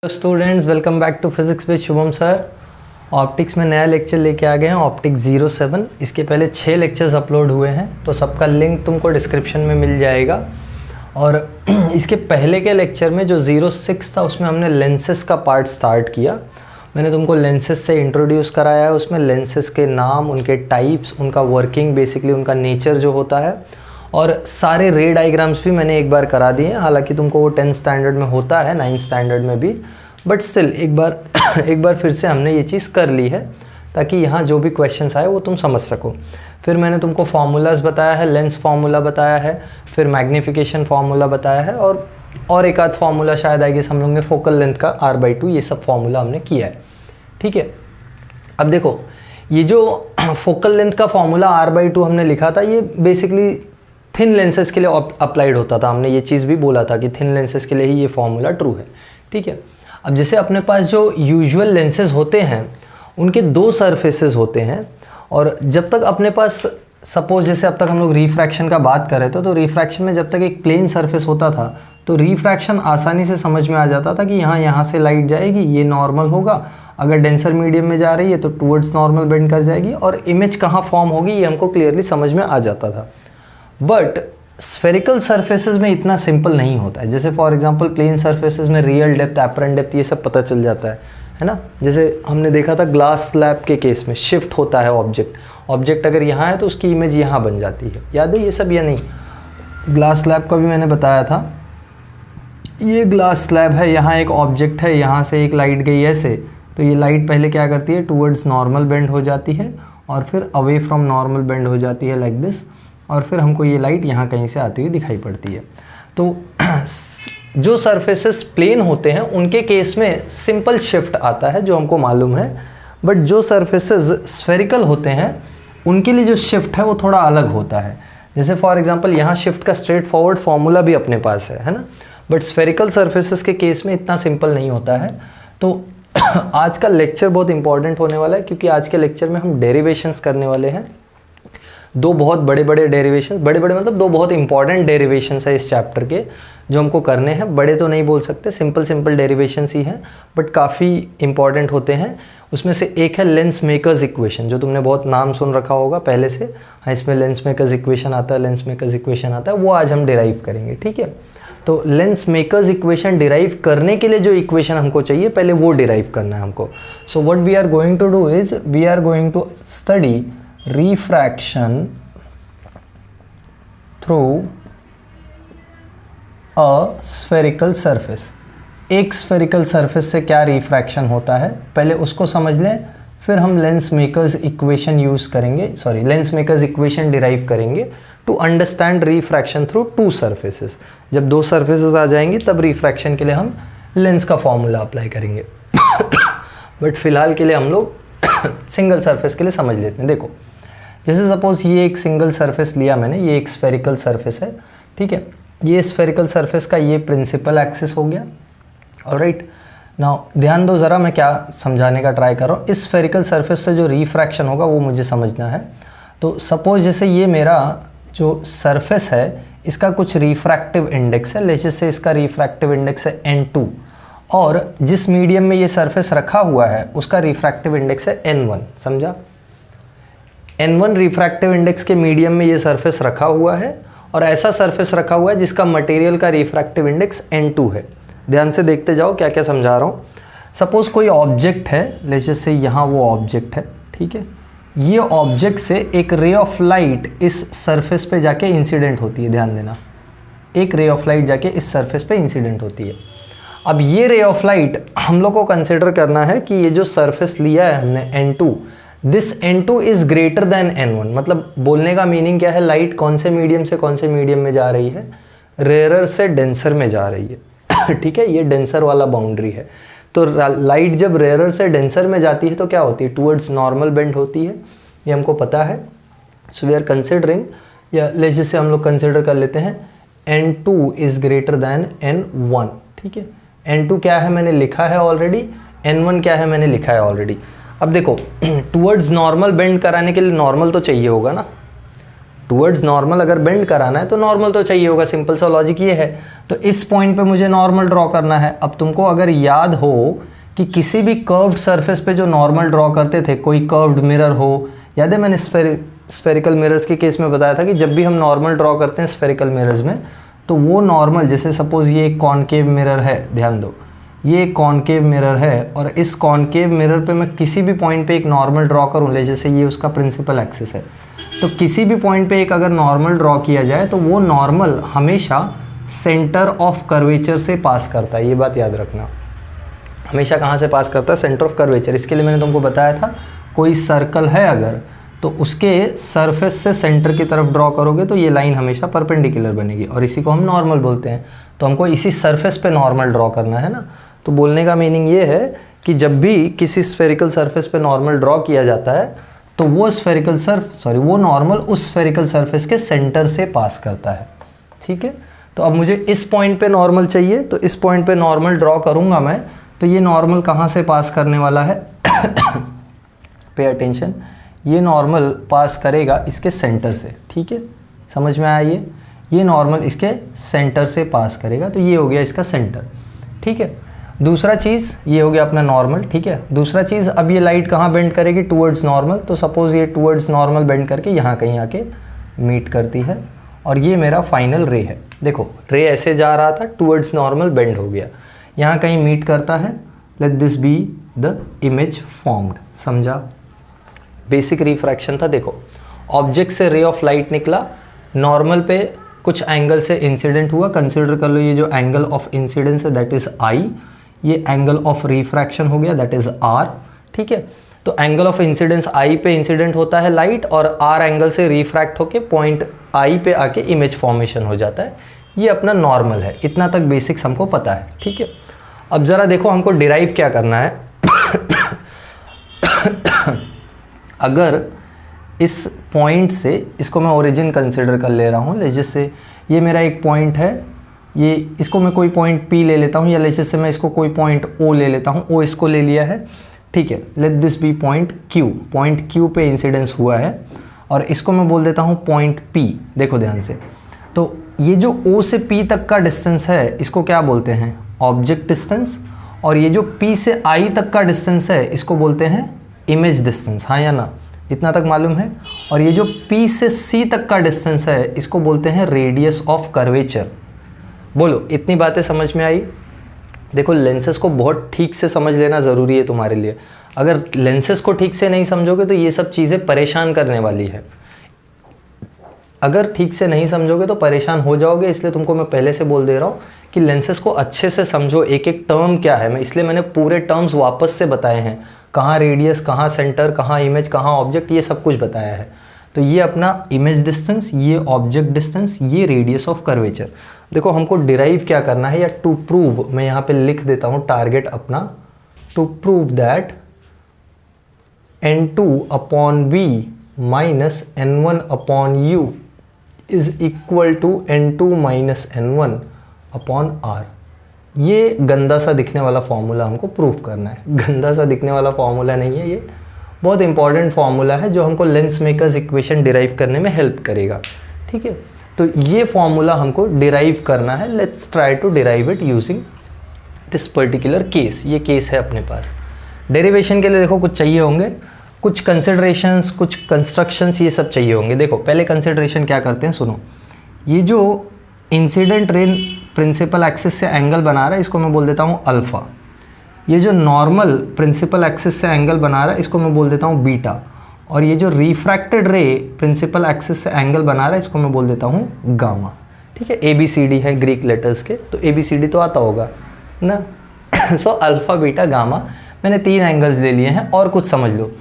Students, welcome back to physics with Shubham sir. Optics में नया lecture लेके आ गए हैं, ऑप्टिक्स 07। इसके पहले 6 लेक्चर्स अपलोड हुए हैं, तो सबका लिंक तुमको डिस्क्रिप्शन में मिल जाएगा। और इसके पहले के लेक्चर में जो 06 था उसमें हमने लेंसेस का पार्ट स्टार्ट किया। मैंने तुमको लेंसेस से इंट्रोड्यूस कराया है। उसमें लेंसेस के नाम, उनके टाइप्स, उनका वर्किंग, बेसिकली उनका नेचर जो होता है, और सारे रे डायग्राम्स भी मैंने एक बार करा दिए हैं। हालांकि तुमको वो 10th स्टैंडर्ड में होता है, 9th स्टैंडर्ड में भी, बट स्टिल एक बार फिर से हमने ये चीज़ कर ली है ताकि यहाँ जो भी क्वेश्चंस आए वो तुम समझ सको। फिर मैंने तुमको फार्मूलाज बताया है, लेंस फार्मूला बताया है, फिर मैग्नीफिकेशन फार्मूला बताया है, और एक आध फार्मूला शायद आएगी हम लोग ने फोकल लेंथ का R/2, ये सब फार्मूला हमने किया है। ठीक है, अब देखो ये जो फोकल लेंथ का फार्मूला R/2 हमने लिखा था, ये बेसिकली थिन लेंसेज के लिए अप्लाइड होता था। हमने ये चीज़ भी बोला था कि थिन लेंसेज के लिए ही ये फॉर्मूला ट्रू है। ठीक है, अब जैसे अपने पास जो यूजुअल लेंसेज होते हैं उनके 2 सरफेसेस होते हैं, और जब तक अपने पास सपोज जैसे अब तक हम लोग रिफ्रैक्शन का बात कर रहे थे, तो रिफ्रैक्शन में जब तक एक प्लेन सरफेस होता था तो रिफ्रैक्शन आसानी से समझ में आ जाता था कि यहाँ से लाइट जाएगी, ये नॉर्मल होगा, अगर डेंसर मीडियम में जा रही है तो टूवर्ड्स नॉर्मल बेंड कर जाएगी, और इमेज कहाँ फॉर्म होगी ये हमको क्लियरली समझ में आ जाता था। बट स्फेरिकल सरफेसेस में इतना सिंपल नहीं होता है। जैसे फॉर एग्जांपल प्लेन सरफेसेस में रियल डेप्थ, एपरेंट डेप्थ, ये सब पता चल जाता है ना। जैसे हमने देखा था ग्लास स्लैब के केस में शिफ्ट होता है ऑब्जेक्ट अगर यहाँ है तो उसकी इमेज यहाँ बन जाती है। याद है ये सब या नहीं? ग्लास स्लैब का भी मैंने बताया था। ये ग्लास स्लैब है, यहाँ एक ऑब्जेक्ट है, यहाँ से एक लाइट गई ऐसे, तो ये लाइट पहले क्या करती है, टूवर्ड्स नॉर्मल बेंड हो जाती है और फिर अवे फ्रॉम नॉर्मल बेंड हो जाती है लाइक दिस, और फिर हमको ये लाइट यहाँ कहीं से आती हुई दिखाई पड़ती है। तो जो सरफेसेस प्लेन होते हैं उनके केस में सिंपल शिफ्ट आता है जो हमको मालूम है, बट जो सरफेसेस स्फेरिकल होते हैं उनके लिए जो शिफ्ट है वो थोड़ा अलग होता है। जैसे फॉर एग्जांपल यहाँ शिफ्ट का स्ट्रेट फॉरवर्ड फॉर्मूला भी अपने पास है ना, बट स्फेरिकल सरफेसेस के केस में इतना सिंपल नहीं होता है। तो आज का लेक्चर बहुत इंपॉर्टेंट होने वाला है, क्योंकि आज के लेक्चर में हम डेरिवेशंस करने वाले हैं। 2 बहुत बड़े डेरिवेशन, बड़े मतलब 2 बहुत इंपॉर्टेंट डेरिवेशंस है इस चैप्टर के जो हमको करने हैं। बड़े तो नहीं बोल सकते, सिंपल डेरिवेशंस ही हैं, बट काफ़ी इंपॉर्टेंट होते हैं। उसमें से एक है लेंस मेकर्स इक्वेशन, जो तुमने बहुत नाम सुन रखा होगा पहले से। हाँ, इसमें लेंस मेकर्स इक्वेशन आता है, वो आज हम डिराइव करेंगे। ठीक है, तो लेंस मेकर्स इक्वेशन डिराइव करने के लिए जो इक्वेशन हमको चाहिए पहले वो डिराइव करना है हमको। So what we are going to do is we are going to study refraction through a spherical surface। एक spherical surface से क्या रिफ्रैक्शन होता है पहले उसको समझ लें, फिर हम लेंस मेकर्स इक्वेशन यूज करेंगे, लेंस मेकर्स इक्वेशन डिराइव करेंगे to understand refraction through 2 surfaces. जब 2 सरफेसेस आ जाएंगी तब रिफ्रैक्शन के लिए हम लेंस का फॉर्मूला अप्लाई करेंगे। बट फिलहाल के लिए हम लोग सिंगल सरफेस के लिए समझ लेते हैं। देखो, जैसे सपोज ये एक सिंगल सरफेस लिया मैंने, ये एक स्फेरिकल सरफेस है। ठीक है, ये स्फेरिकल सरफेस का ये प्रिंसिपल एक्सिस हो गया। ऑलराइट, नाउ ध्यान दो ज़रा, मैं क्या समझाने का ट्राई कर रहा हूँ। इस स्फेरिकल सरफेस से जो रिफ्रैक्शन होगा वो मुझे समझना है। तो सपोज जैसे ये मेरा जो सरफेस है इसका कुछ रिफ्रैक्टिव इंडेक्स है, जैसे इसका रिफ्रैक्टिव इंडेक्स है N2, और जिस मीडियम में ये सरफेस रखा हुआ है उसका रिफ्रैक्टिव इंडेक्स है N1। समझा? N1 रिफ्रैक्टिव इंडेक्स के मीडियम में ये सरफेस रखा हुआ है, और ऐसा सरफेस रखा हुआ है जिसका मटेरियल का रिफ्रैक्टिव इंडेक्स N2 है। ध्यान से देखते जाओ क्या क्या समझा रहा हूँ। सपोज कोई ऑब्जेक्ट है, जैसे यहाँ वो ऑब्जेक्ट है। ठीक है, ये ऑब्जेक्ट से एक रे ऑफ लाइट इस सरफेस पे जाके इंसिडेंट होती है। ध्यान देना, एक रे ऑफ लाइट जाके इस सरफेस पे इंसिडेंट होती है। अब ये रे ऑफ लाइट हम लोग को कंसिडर करना है कि ये जो सरफेस लिया है हमने N2, this N2 is greater than N1। मतलब बोलने का मीनिंग क्या है, लाइट कौन से मीडियम से कौन से मीडियम में जा रही है, रेयर से डेंसर में जा रही है। ठीक है, ये डेंसर वाला बाउंड्री है। तो लाइट जब रेयर से डेंसर में जाती है तो क्या होती है, टूवर्ड्स नॉर्मल बेंड होती है, ये हमको पता है। सो वी आर कंसिडरिंग, या जैसे हम लोग कंसिडर कर लेते हैं N2 is greater than N1। ठीक है, N2 क्या है मैंने लिखा है ऑलरेडी, N1 क्या है मैंने लिखा है ऑलरेडी। अब देखो, टूवर्ड्स नॉर्मल बेंड कराने के लिए नॉर्मल तो चाहिए होगा ना, टूवर्ड्स नॉर्मल अगर बेंड कराना है तो नॉर्मल तो चाहिए होगा, सिंपल सा लॉजिक ये है। तो इस पॉइंट पे मुझे नॉर्मल ड्रॉ करना है। अब तुमको अगर याद हो कि किसी भी कर्व्ड सरफेस पे जो नॉर्मल ड्रॉ करते थे, कोई कर्व्ड मिरर हो, याद है मैंने स्फेरिकल मिरर्स के केस में बताया था कि जब भी हम नॉर्मल ड्रॉ करते हैं स्फेरिकल मिरर्स में, तो वो नॉर्मल, जैसे सपोज ये एक कॉनकेव मिरर है, ध्यान दो ये एक कॉनकेव मिरर है और इस कॉनकेव मिरर पे मैं किसी भी पॉइंट पे एक नॉर्मल ड्रॉ करूँ, ले जैसे ये उसका प्रिंसिपल एक्सिस है, तो किसी भी पॉइंट पे एक अगर नॉर्मल ड्रॉ किया जाए तो वो नॉर्मल हमेशा सेंटर ऑफ कर्वेचर से पास करता है। ये बात याद रखना, हमेशा कहाँ से पास करता है? Centre of curvature. इसके लिए मैंने तुमको बताया था, कोई सर्कल है अगर तो उसके सरफेस से सेंटर की तरफ ड्रॉ करोगे तो ये लाइन हमेशा परपेंडिकुलर बनेगी और इसी को हम नॉर्मल बोलते हैं। तो हमको इसी सरफेस पे नॉर्मल ड्रॉ करना है ना। तो बोलने का मीनिंग ये है कि जब भी किसी स्फेरिकल सरफेस पे नॉर्मल ड्रॉ किया जाता है तो वो नॉर्मल उस स्फेरिकल सरफेस के सेंटर से पास करता है। ठीक है, तो अब मुझे इस पॉइंट पे नॉर्मल चाहिए, तो इस पॉइंट पे नॉर्मल ड्रॉ करूंगा मैं, तो ये नॉर्मल कहाँ से पास करने वाला है? पे अटेंशन, ये नॉर्मल पास करेगा इसके सेंटर से। ठीक है, समझ में आया? ये नॉर्मल इसके सेंटर से पास करेगा, तो ये हो गया इसका सेंटर। ठीक है, दूसरा चीज़ ये हो गया अपना नॉर्मल। ठीक है, दूसरा चीज़, अब ये लाइट कहाँ बेंड करेगी? Towards normal. तो सपोज ये टूवर्ड्स नॉर्मल बेंड करके यहाँ कहीं आके मीट करती है और ये मेरा फाइनल रे है। देखो रे ऐसे जा रहा था, टूवर्ड्स नॉर्मल बेंड हो गया, यहाँ कहीं मीट करता है। Let this be the image formed. समझा? बेसिक रिफ्रैक्शन था। देखो ऑब्जेक्ट से रे ऑफ लाइट निकला, नॉर्मल पे कुछ एंगल से इंसिडेंट हुआ, कंसिडर कर लो ये जो एंगल ऑफ इंसिडेंस है दैट इज आई, ये एंगल ऑफ रिफ्रैक्शन हो गया दैट इज आर। ठीक है, तो एंगल ऑफ इंसिडेंस आई पे इंसिडेंट होता है लाइट और आर एंगल से रिफ्रैक्ट होके पॉइंट आई पे आके इमेज फॉर्मेशन हो जाता है। ये अपना नॉर्मल है, इतना तक बेसिक्स हमको पता है। ठीक है, अब ज़रा देखो हमको डिराइव क्या करना है। अगर इस पॉइंट से, इसको मैं ओरिजिन कंसिडर कर ले रहा हूँ, जैसे ये मेरा एक पॉइंट है, ये इसको मैं कोई पॉइंट P ले लेता हूँ, या जैसे मैं इसको कोई पॉइंट O ले लेता हूँ, O इसको ले लिया है। ठीक है, let this be point Q, point Q पे इंसिडेंस हुआ है और इसको मैं बोल देता हूँ पॉइंट P। देखो ध्यान से, तो ये जो O से P तक का डिस्टेंस है इसको क्या बोलते हैं? Object distance. और ये जो P से I तक का डिस्टेंस है इसको बोलते हैं इमेज डिस्टेंस। हाँ या ना? इतना तक मालूम है। और ये जो P से C तक का डिस्टेंस है इसको बोलते हैं रेडियस ऑफ कर्वेचर। बोलो इतनी बातें समझ में आई? देखो लेंसेज को बहुत ठीक से समझ लेना ज़रूरी है तुम्हारे लिए। अगर लेंसेज को ठीक से नहीं समझोगे तो ये सब चीज़ें परेशान करने वाली है। अगर ठीक से नहीं समझोगे तो परेशान हो जाओगे, इसलिए तुमको मैं पहले से बोल दे रहा हूँ कि लेंसेज को अच्छे से समझो, एक एक टर्म क्या है। इसलिए मैंने पूरे टर्म्स वापस से बताए हैं, कहाँ रेडियस, कहाँ सेंटर, कहाँ इमेज, कहाँ ऑब्जेक्ट, ये सब कुछ बताया है। तो ये अपना इमेज डिस्टेंस, ये ऑब्जेक्ट डिस्टेंस, ये रेडियस ऑफ कर्वेचर। देखो हमको डिराइव क्या करना है, या टू प्रूव, मैं यहाँ पे लिख देता हूँ टारगेट अपना, to prove that n2 upon v minus n1 upon u is equal to n2 minus n1 upon r। ये गंदा सा दिखने वाला फॉर्मूला हमको प्रूव करना है। गंदा सा दिखने वाला फॉर्मूला नहीं है, ये बहुत इंपॉर्टेंट फॉर्मूला है जो हमको लेंस मेकर्स इक्वेशन डिराइव करने में हेल्प करेगा। ठीक है, तो ये फॉर्मूला हमको डिराइव करना है। Let's try to derive it using this particular case. ये केस है अपने पास। डेरिवेशन के लिए देखो कुछ चाहिए होंगे, कुछ कंसिडरेशंस, कुछ कंस्ट्रक्शंस, ये सब चाहिए होंगे। देखो पहले कंसिडरेशन क्या करते हैं, सुनो। ये जो इंसिडेंट रे प्रिंसिपल एक्सिस से एंगल बना रहा है इसको मैं बोल देता हूँ अल्फ़ा। ये जो नॉर्मल प्रिंसिपल एक्सिस से एंगल बना रहा है इसको मैं बोल देता हूँ बीटा। और ये जो रिफ्रैक्टेड रे प्रिंसिपल एक्सिस से एंगल बना रहा है इसको मैं बोल देता हूँ गामा। ठीक है, ABCD है ग्रीक लेटर्स के, तो ABCD तो आता होगा ना। सो अल्फ़ा बीटा गामा, मैंने 3 एंगल्स ले लिए हैं। और कुछ समझ लो,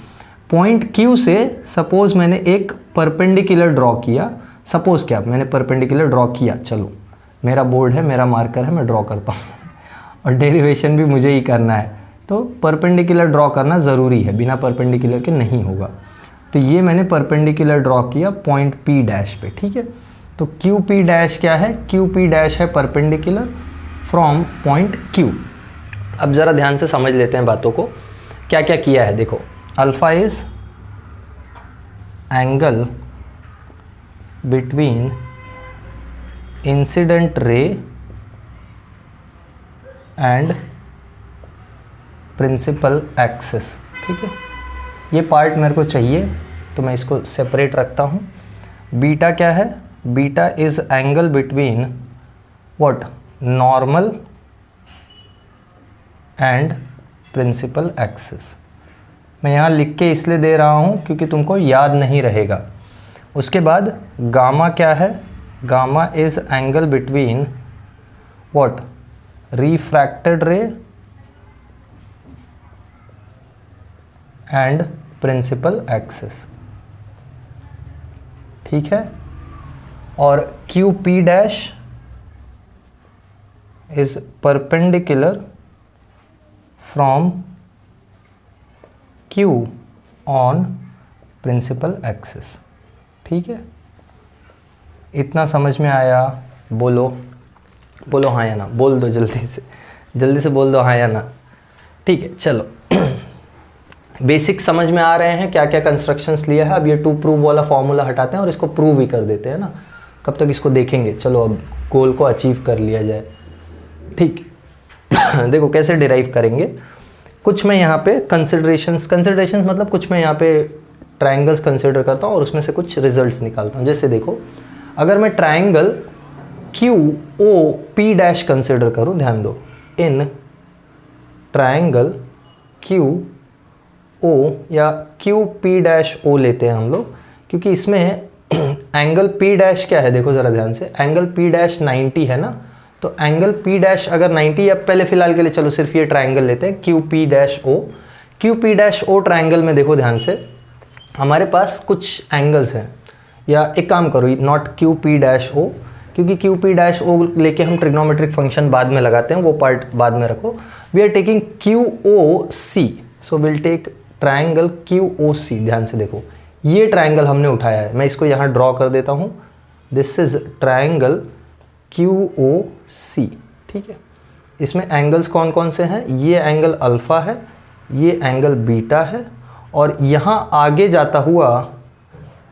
पॉइंट Q से सपोज मैंने एक परपेंडिकुलर ड्रॉ किया। सपोज क्या, मैंने परपेंडिकुलर ड्रॉ किया, चलो मेरा बोर्ड है, मेरा मार्कर है, मैं ड्रॉ करता हूँ और डेरिवेशन भी मुझे ही करना है, तो परपेंडिकुलर ड्रॉ करना ज़रूरी है, बिना परपेंडिकुलर के नहीं होगा। तो ये मैंने परपेंडिकुलर ड्रॉ किया पॉइंट P डैश पे। ठीक है, तो QP डैश क्या है? QP डैश है परपेंडिकुलर फ्रॉम पॉइंट Q। अब ज़रा ध्यान से समझ लेते हैं बातों को, क्या क्या किया है। देखो alpha is angle between incident ray and principal axis. ठीक है, ये पार्ट मेरे को चाहिए तो मैं इसको सेपरेट रखता हूँ। बीटा क्या है? Beta is angle between what? Normal and principal axis. मैं यहाँ लिख के इसलिए दे रहा हूँ क्योंकि तुमको याद नहीं रहेगा। उसके बाद गामा क्या है? Gamma is angle between what? Refracted ray and principal axis. ठीक है, और Q P dash is perpendicular from Q on principal axis. ठीक है, इतना समझ में आया? बोलो बोलो हाँ या ना, बोल दो जल्दी से बोल दो हाँ या ना। ठीक है, चलो बेसिक समझ में आ रहे हैं क्या क्या कंस्ट्रक्शंस लिया है। अब ये टू प्रूव वाला फॉर्मूला हटाते हैं और इसको प्रूव भी कर देते हैं ना। कब तक इसको देखेंगे? चलो अब गोल को अचीव कर लिया जाए। ठीक देखो कैसे डिराइव करेंगे। कुछ मैं यहाँ पे कंसिडरेशंस मतलब कुछ मैं यहाँ पे ट्रायंगल्स कंसिडर करता हूँ और उसमें से कुछ रिजल्ट्स निकालता हूँ। जैसे देखो, अगर मैं triangle Q O P dash consider करूँ, ध्यान दो, इन ट्रायंगल क्यू ओ या क्यू पी डैश ओ लेते हैं हम लोग, क्योंकि इसमें एंगल पी डैश क्या है? देखो ज़रा ध्यान से, एंगल पी डैश 90 है ना। तो एंगल पी डैश अगर 90, या पहले फ़िलहाल के लिए चलो सिर्फ ये ट्रायंगल लेते हैं Q P dash O. Q P dash O triangle में देखो ध्यान से, हमारे पास कुछ एंगल्स हैं, या एक काम करो, not Q P dash O, क्योंकि क्यू पी डैश ओ लेके हम ट्रिग्नोमेट्रिक फंक्शन बाद में लगाते हैं, वो पार्ट बाद में रखो। We are taking Q O C, so will take triangle Q O C. ध्यान से देखो, ये ट्रायंगल हमने उठाया है, मैं इसको यहाँ ड्रॉ कर देता हूँ। This is triangle Q O C. ठीक है, इसमें एंगल्स कौन कौन से हैं? ये एंगल अल्फ़ा है, ये एंगल बीटा है, और यहाँ आगे जाता हुआ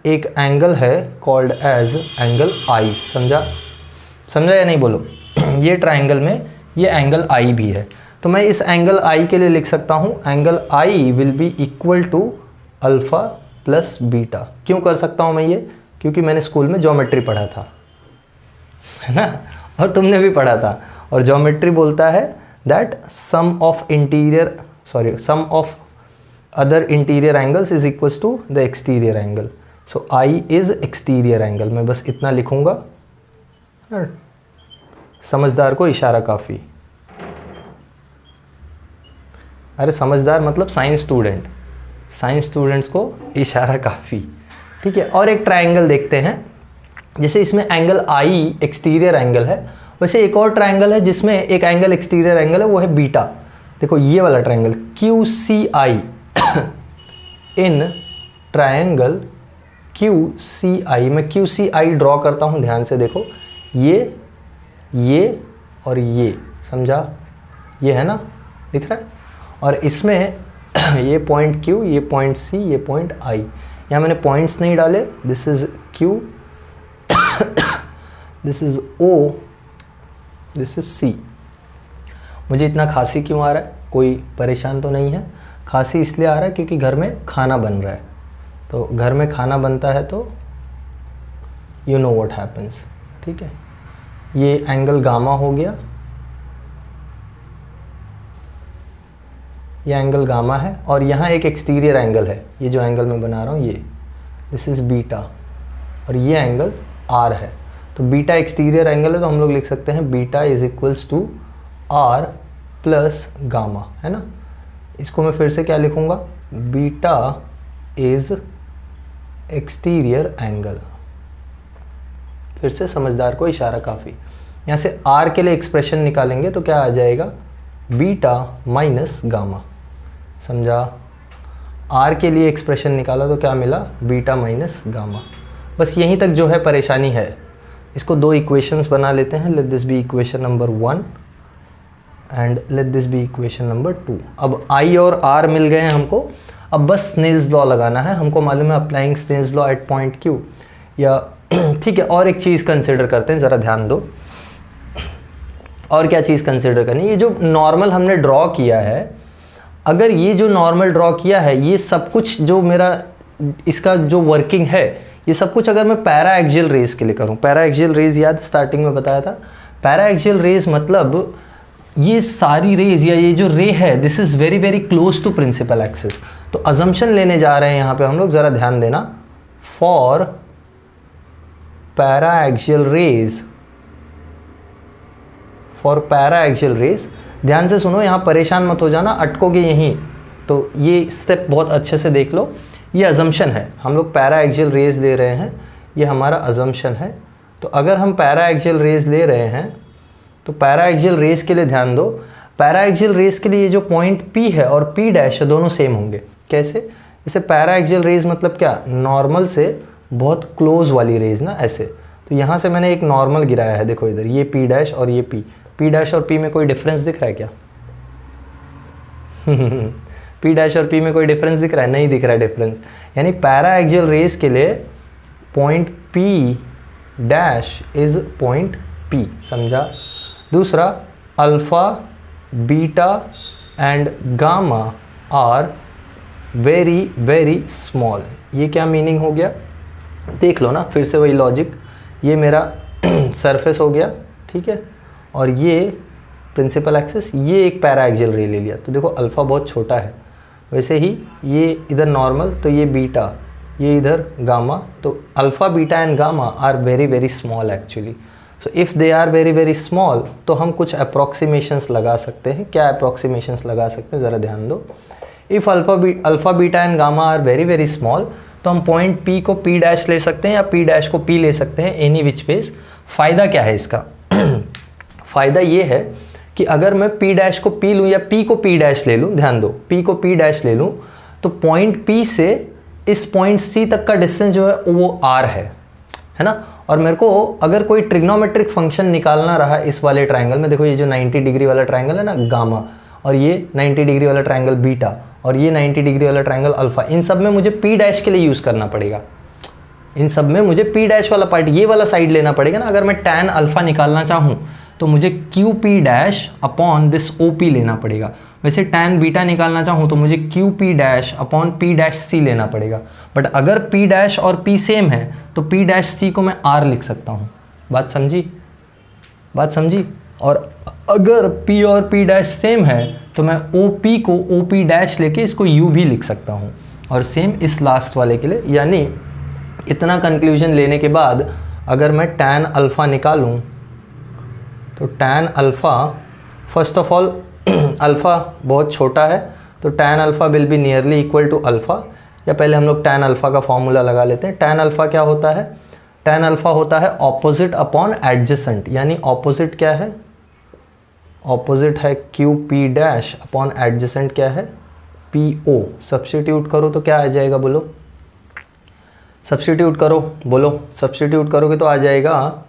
एक एंगल है कॉल्ड एज एंगल आई। समझा या नहीं? बोलो ये ट्रायंगल में ये एंगल आई भी है। तो मैं इस एंगल आई के लिए लिख सकता हूँ, angle I will be equal to alpha plus beta. क्यों कर सकता हूँ मैं ये? क्योंकि मैंने स्कूल में ज्योमेट्री पढ़ा था, है ना, और तुमने भी पढ़ा था। और ज्योमेट्री बोलता है that sum of other interior angles is equals to the exterior angle. So I is exterior angle. मैं बस इतना लिखूंगा, समझदार को इशारा काफ़ी। अरे समझदार मतलब साइंस स्टूडेंट्स को इशारा काफ़ी। ठीक है, और एक ट्रायंगल देखते हैं। जैसे इसमें एंगल आई एक्सटीरियर एंगल है, वैसे एक और ट्रायंगल है जिसमें एक एंगल एक्सटीरियर एंगल है, वो है बीटा। देखो ये वाला triangle Q C I in triangle Q C I. मैं क्यू सी आई ड्रॉ करता हूँ, ध्यान से देखो, ये और ये, समझा? ये है ना, दिख रहा है? और इसमें ये पॉइंट Q, ये पॉइंट C, ये पॉइंट I। यहाँ मैंने पॉइंट्स नहीं डाले। This is Q, this is O, this is C। मुझे इतना खांसी क्यों आ रहा है? कोई परेशान तो नहीं है? खांसी इसलिए आ रहा है क्योंकि घर में खाना बन रहा है। तो घर में खाना बनता है तो यू नो व्हाट हैपन्स। ठीक है, ये एंगल गामा हो गया, ये एंगल गामा है, और यहाँ एक एक्सटीरियर एंगल है, ये जो एंगल मैं बना रहा हूँ ये, दिस इज़ बीटा, और ये एंगल आर है। तो बीटा एक्सटीरियर एंगल है, तो हम लोग लिख सकते हैं beta is equals to r plus gamma, है ना। इसको मैं फिर से क्या लिखूँगा? Beta is exterior angle. फिर से समझदार को इशारा काफ़ी। यहाँ से आर के लिए एक्सप्रेशन निकालेंगे तो क्या आ जाएगा? Beta minus gamma. समझा? आर के लिए एक्सप्रेशन निकाला तो क्या मिला? Beta minus gamma. बस यहीं तक जो है परेशानी है। इसको दो इक्वेशंस बना लेते हैं। Let this be equation number 1 and let this be equation number 2। अब आई और आर मिल गए हैं हमको। अब बस स्नेल्स लॉ लगाना है। हमको मालूम है applying Snell's law at point Q, या ठीक है, और एक चीज़ कंसिडर करते हैं, ज़रा ध्यान दो। और क्या चीज़ कंसिडर करनी, ये जो नॉर्मल हमने ड्रॉ किया है, अगर ये जो नॉर्मल ड्रॉ किया है, ये सब कुछ जो मेरा इसका जो वर्किंग है, ये सब कुछ अगर मैं पैरा एक्सियल रेज के लिए करूँ, पैरा एक्सियल रेज याद स्टार्टिंग में बताया था, पैरा एक्सियल रेज मतलब ये सारी रेज या ये जो रे है, this is very very close to principal axis. तो अजम्पशन लेने जा रहे हैं यहाँ पे हम लोग, ज़रा ध्यान देना, for para axial rays, for para axial rays, ध्यान से सुनो, यहाँ परेशान मत हो जाना, अटकोगे यहीं, तो ये स्टेप बहुत अच्छे से देख लो। ये अजम्पशन है, हम लोग पैरा एक्सियल रेज ले रहे हैं, ये हमारा अजम्पशन है। तो अगर हम पैरा एक्सियल रेज ले रहे हैं, तो पैरा एक्सियल रेज के लिए ध्यान दो, पैरा एक्सियल रेज के लिए ये जो पॉइंट P है और P डैश है, दोनों सेम होंगे। कैसे? जैसे पैरा एक्सियल रेज मतलब क्या, नॉर्मल से बहुत क्लोज वाली रेज ना, ऐसे। तो यहाँ से मैंने एक नॉर्मल गिराया है, देखो इधर, ये P डैश और ये P डैश और P में कोई डिफरेंस दिख रहा है क्या? P डैश और P में कोई डिफरेंस दिख रहा है? नहीं दिख रहा है डिफरेंस। यानी पैरा एक्सियल रेज के लिए point P dash is point P, समझा? दूसरा, alpha, beta and gamma are very very small. ये क्या मीनिंग हो गया, देख लो ना, फिर से वही लॉजिक, ये मेरा सरफेस हो गया, ठीक है, और ये प्रिंसिपल एक्सिस, ये एक पैरा एक्सियल रे ले लिया, तो देखो अल्फ़ा बहुत छोटा है। वैसे ही ये इधर नॉर्मल, तो ये बीटा, ये इधर गामा, तो alpha, beta and gamma are very very small actually. So if they are very very small, तो हम कुछ अप्रॉक्सीमेशंस लगा सकते हैं। क्या अप्रॉक्सीमेशंस लगा सकते हैं, ज़रा ध्यान दो। If alpha, beta and gamma are very very small, तो हम पॉइंट P को P डैश ले सकते हैं या P डैश को P ले सकते हैं, एनी विच वेज। फ़ायदा क्या है इसका? फ़ायदा ये है कि अगर मैं P डैश को P लूँ या P को P डैश ले लूँ, ध्यान दो, P को P डैश ले लूँ, तो पॉइंट P से इस पॉइंट C तक का डिस्टेंस जो है वो R है ना। और मेरे को अगर कोई ट्रिग्नोमेट्रिक फंक्शन निकालना रहा इस वाले ट्रायंगल में, देखो ये जो 90 डिग्री वाला ट्रायंगल है ना, गामा, और ये 90 डिग्री वाला ट्रायंगल बीटा, और ये 90 डिग्री वाला ट्रायंगल अल्फ़ा, इन सब में मुझे P डैश के लिए यूज़ करना पड़ेगा। इन सब में मुझे P डैश वाला पार्ट, ये वाला साइड लेना पड़ेगा ना। अगर मैं tan अल्फ़ा निकालना चाहूँ तो मुझे QP dash upon this OP लेना पड़ेगा। वैसे tan बीटा निकालना चाहूँ तो मुझे QP dash upon P dash C लेना पड़ेगा। बट अगर P डैश और P सेम है तो P डैश C को मैं R लिख सकता हूँ। बात समझी? बात समझी? और अगर P और P डैश सेम है तो मैं OP को OP डैश लेके इसको U भी लिख सकता हूँ। और सेम इस लास्ट वाले के लिए। यानी इतना कंक्लूजन लेने के बाद अगर मैं tan अल्फ़ा निकालूँ तो tan alpha, first of all alpha बहुत छोटा है तो tan alpha will be nearly equal to alpha. या पहले हम लोग tan अल्फ़ा का फॉर्मूला लगा लेते हैं। tan अल्फ़ा क्या होता है? tan अल्फ़ा होता है ऑपोजिट अपॉन एडजेसेंट। यानी ऑपोजिट क्या है? ऑपोजिट है QP डैश अपॉन एडजेसेंट क्या है? PO। सब्स्टिट्यूट करो तो क्या आ जाएगा बोलो? सब्स्टिट्यूट करो, बोलो। सब्स्टिट्यूट करोगे तो आ जाएगा,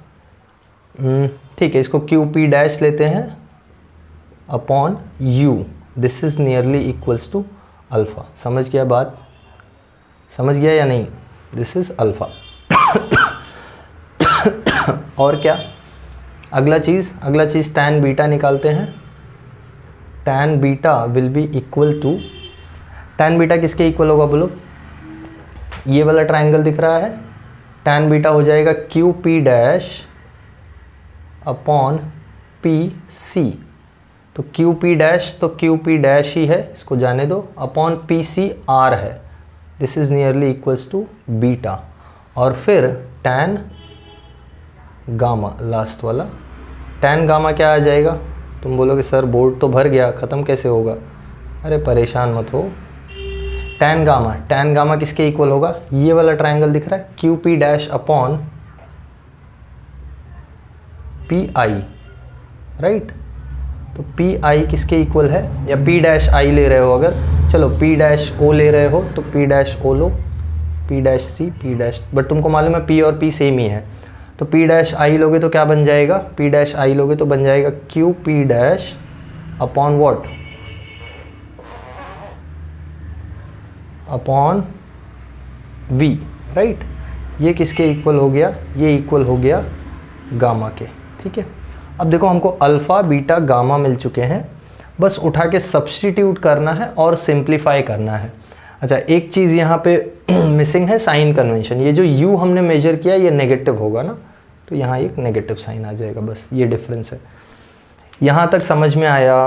ठीक है, इसको QP डैश लेते हैं upon U। This is nearly equals to alpha. समझ गया बात? समझ गया या नहीं? This is alpha. और क्या? अगला चीज़ tan बीटा निकालते हैं। tan beta will be equal to, tan beta किसके इक्वल होगा बोलो? ये वाला ट्रायंगल दिख रहा है, tan बीटा हो जाएगा QP डैश अपॉन PC। तो QP डैश ही है, इसको जाने दो, अपॉन PC R है। This is nearly equals to beta. और फिर tan गामा, लास्ट वाला tan गामा क्या आ जाएगा? तुम बोलोगे सर बोर्ड तो भर गया, ख़त्म कैसे होगा? अरे परेशान मत हो। tan गामा किसके इक्वल होगा? ये वाला ट्रायंगल दिख रहा है, QP dash upon PI, right? तो PI किसके इक्वल है? या P डैश I ले रहे हो अगर, चलो P डैश O ले रहे हो तो P dash O low, P dash C, P dash, but तुमको मालूम है P और P सेम ही है, तो P डैश I लोगे तो क्या बन जाएगा? P डैश I लोगे तो बन जाएगा QP dash upon what? Upon V, right? ये किसके इक्वल हो गया, ये इक्वल हो गया गामा के। ठीक है, अब देखो हमको अल्फ़ा बीटा गामा मिल चुके हैं, बस उठा के सब्स्टिट्यूट करना है और सिंप्लीफाई करना है। अच्छा, एक चीज़ यहाँ पे मिसिंग है, साइन कन्वेंशन। ये जो u हमने मेजर किया ये नेगेटिव होगा ना, तो यहाँ एक नेगेटिव साइन आ जाएगा, बस ये डिफरेंस है। यहाँ तक समझ में आया?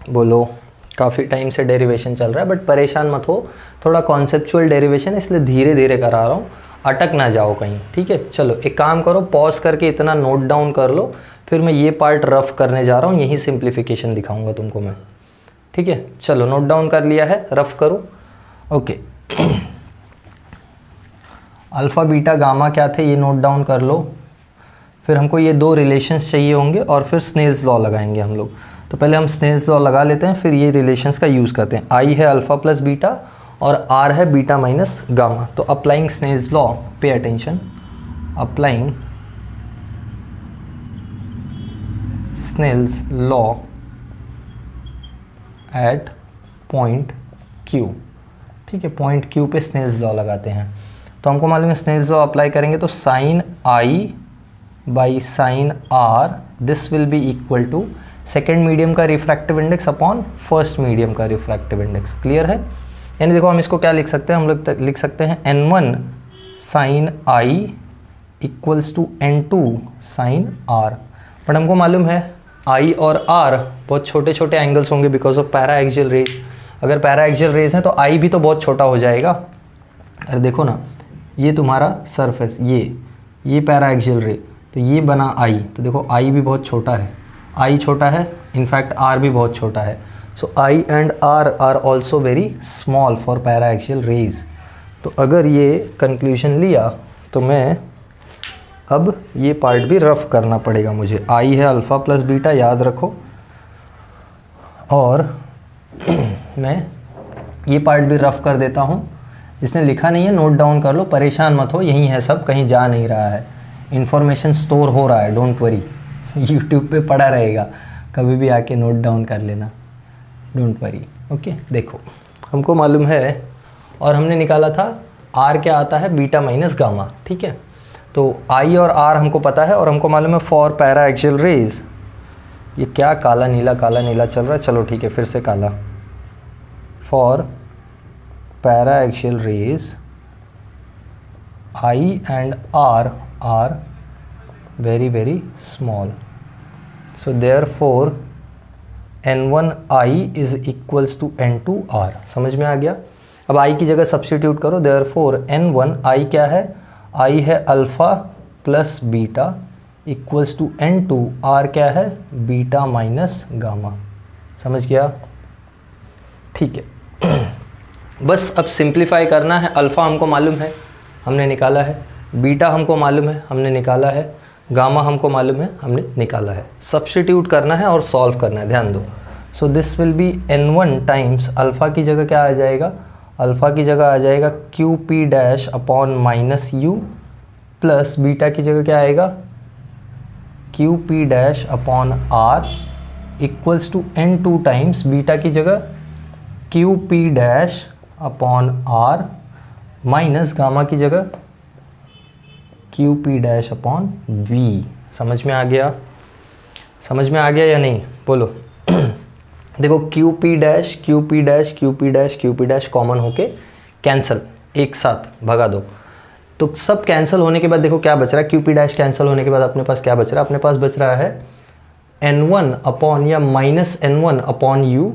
बोलो। काफ़ी टाइम से डेरिवेशन चल रहा है, बट परेशान मत हो, थोड़ा कॉन्सेप्चुअल डेरिवेशन इसलिए धीरे धीरे करा रहा हूँ, अटक ना जाओ कहीं। ठीक है, चलो एक काम करो, पॉज करके इतना नोट डाउन कर लो, फिर मैं ये पार्ट रफ करने जा रहा हूँ, यही सिंप्लीफिकेशन दिखाऊंगा तुमको मैं। ठीक है, चलो नोट डाउन कर लिया है, रफ करो। ओके, अल्फ़ा बीटा गामा क्या थे ये नोट डाउन कर लो। फिर हमको ये दो रिलेशंस चाहिए होंगे और फिर स्नेल्स लॉ लगाएंगे हम लोग। तो पहले हम स्नेल्स लॉ लगा लेते हैं, फिर ये रिलेशंस का यूज़ करते हैं। आई है अल्फ़ा प्लस बीटा और आर है बीटा माइनस गामा। तो applying Snell's law, pay attention, applying Snell's law at point Q। ठीक है, पॉइंट Q पे स्नेल्स लॉ लगाते हैं। तो हमको मालूम है स्नेल्स लॉ अप्लाई करेंगे तो sine i by sine r, this will be equal to second medium का refractive index upon first medium का रिफ्रैक्टिव इंडेक्स। क्लियर है? यानी देखो हम इसको क्या लिख सकते हैं, हम लोग लिख सकते हैं n1 sine I equals to n2 sine R. But हमको मालूम है I और R बहुत छोटे छोटे एंगल्स होंगे because of para axial rays. अगर पैरा एक्सियल रेज है तो I भी तो बहुत छोटा हो जाएगा। अरे देखो ना, ये तुम्हारा सरफेस, ये पैरा एक्सियल रे, तो ये बना I, तो देखो I भी बहुत छोटा है, I छोटा है, इनफैक्ट R भी बहुत छोटा है। So I and R are also very small for para axial rays. तो अगर ये कंक्लूजन लिया तो मैं अब ये पार्ट भी रफ करना पड़ेगा मुझे। आई है अल्फ़ा प्लस बीटा, याद रखो, और मैं ये पार्ट भी रफ कर देता हूँ। जिसने लिखा नहीं है नोट डाउन कर लो, परेशान मत हो, यहीं है सब, कहीं जा नहीं रहा है, इन्फॉर्मेशन स्टोर हो रहा है, डोंट वरी। यूट्यूब पे पड़ा रहेगा, कभी भी आके नोट डाउन कर लेना, डोंट वरी। ओके, देखो हमको मालूम है और हमने निकाला था आर क्या आता है, बीटा माइनस गामा। ठीक है, तो आई और आर हमको पता है और हमको मालूम है फॉर पैरा एक्सियल रेज, ये क्या काला नीला चल रहा है, चलो ठीक है फिर से काला, for para axial rays I and R are very very small, so therefore n1i is equals to n2r। समझ में आ गया? अब i की जगह सब्स्टिट्यूट करो, देयरफॉर n1i क्या है, आई है alpha plus beta equals to n2, R क्या है, बीटा माइनस गामा। समझ गया? ठीक है, बस अब सिंप्लीफाई करना है। अल्फ़ा हमको मालूम है, हमने निकाला है, बीटा हमको मालूम है, हमने निकाला है, गामा हमको मालूम है, हमने निकाला है। सब्स्टिट्यूट करना है और सॉल्व करना है, ध्यान दो। So this will B n1 times, alpha की जगह क्या आ जाएगा, अल्फ़ा की जगह आ जाएगा Q P dash upon minus U, plus beta की जगह क्या आएगा, Q P dash upon R equals to n2 times, beta की जगह Q P dash upon R minus gamma की जगह Q P dash upon V. समझ में आ गया? समझ में आ गया या नहीं, बोलो। देखो Q P dash Q P dash Q P dash Q P dash common होके कैंसिल, एक साथ भगा दो, तो सब कैंसिल होने के बाद देखो क्या बच रहा है, क्यू पी डैश कैंसिल होने के बाद अपने पास क्या बच रहा है, अपने पास बच रहा है n1 अपॉन या minus n1 upon U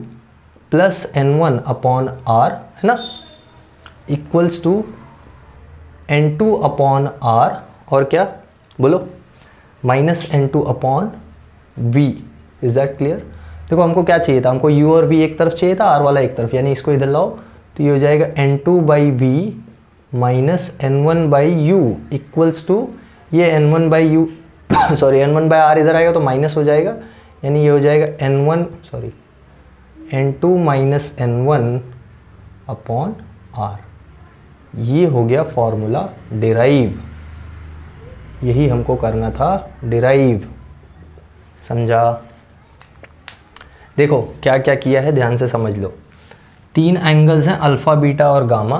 plus n1 upon R, है ना, equals to n2 upon are और क्या बोलो, minus n2 upon v। Is that clear? देखो हमको क्या चाहिए था, हमको u और v एक तरफ चाहिए था, r वाला एक तरफ, यानी इसको इधर लाओ तो ये हो जाएगा n2 by V minus n1 by U equals to ये n1 by U sorry n1 by R इधर आएगा तो माइनस हो जाएगा, यानी ये हो जाएगा n2 minus n1 upon are. ये हो गया फॉर्मूला डिराइव, यही हमको करना था, डिराइव। समझा? देखो क्या क्या किया है, ध्यान से समझ लो। तीन एंगल्स हैं अल्फ़ा बीटा और गामा,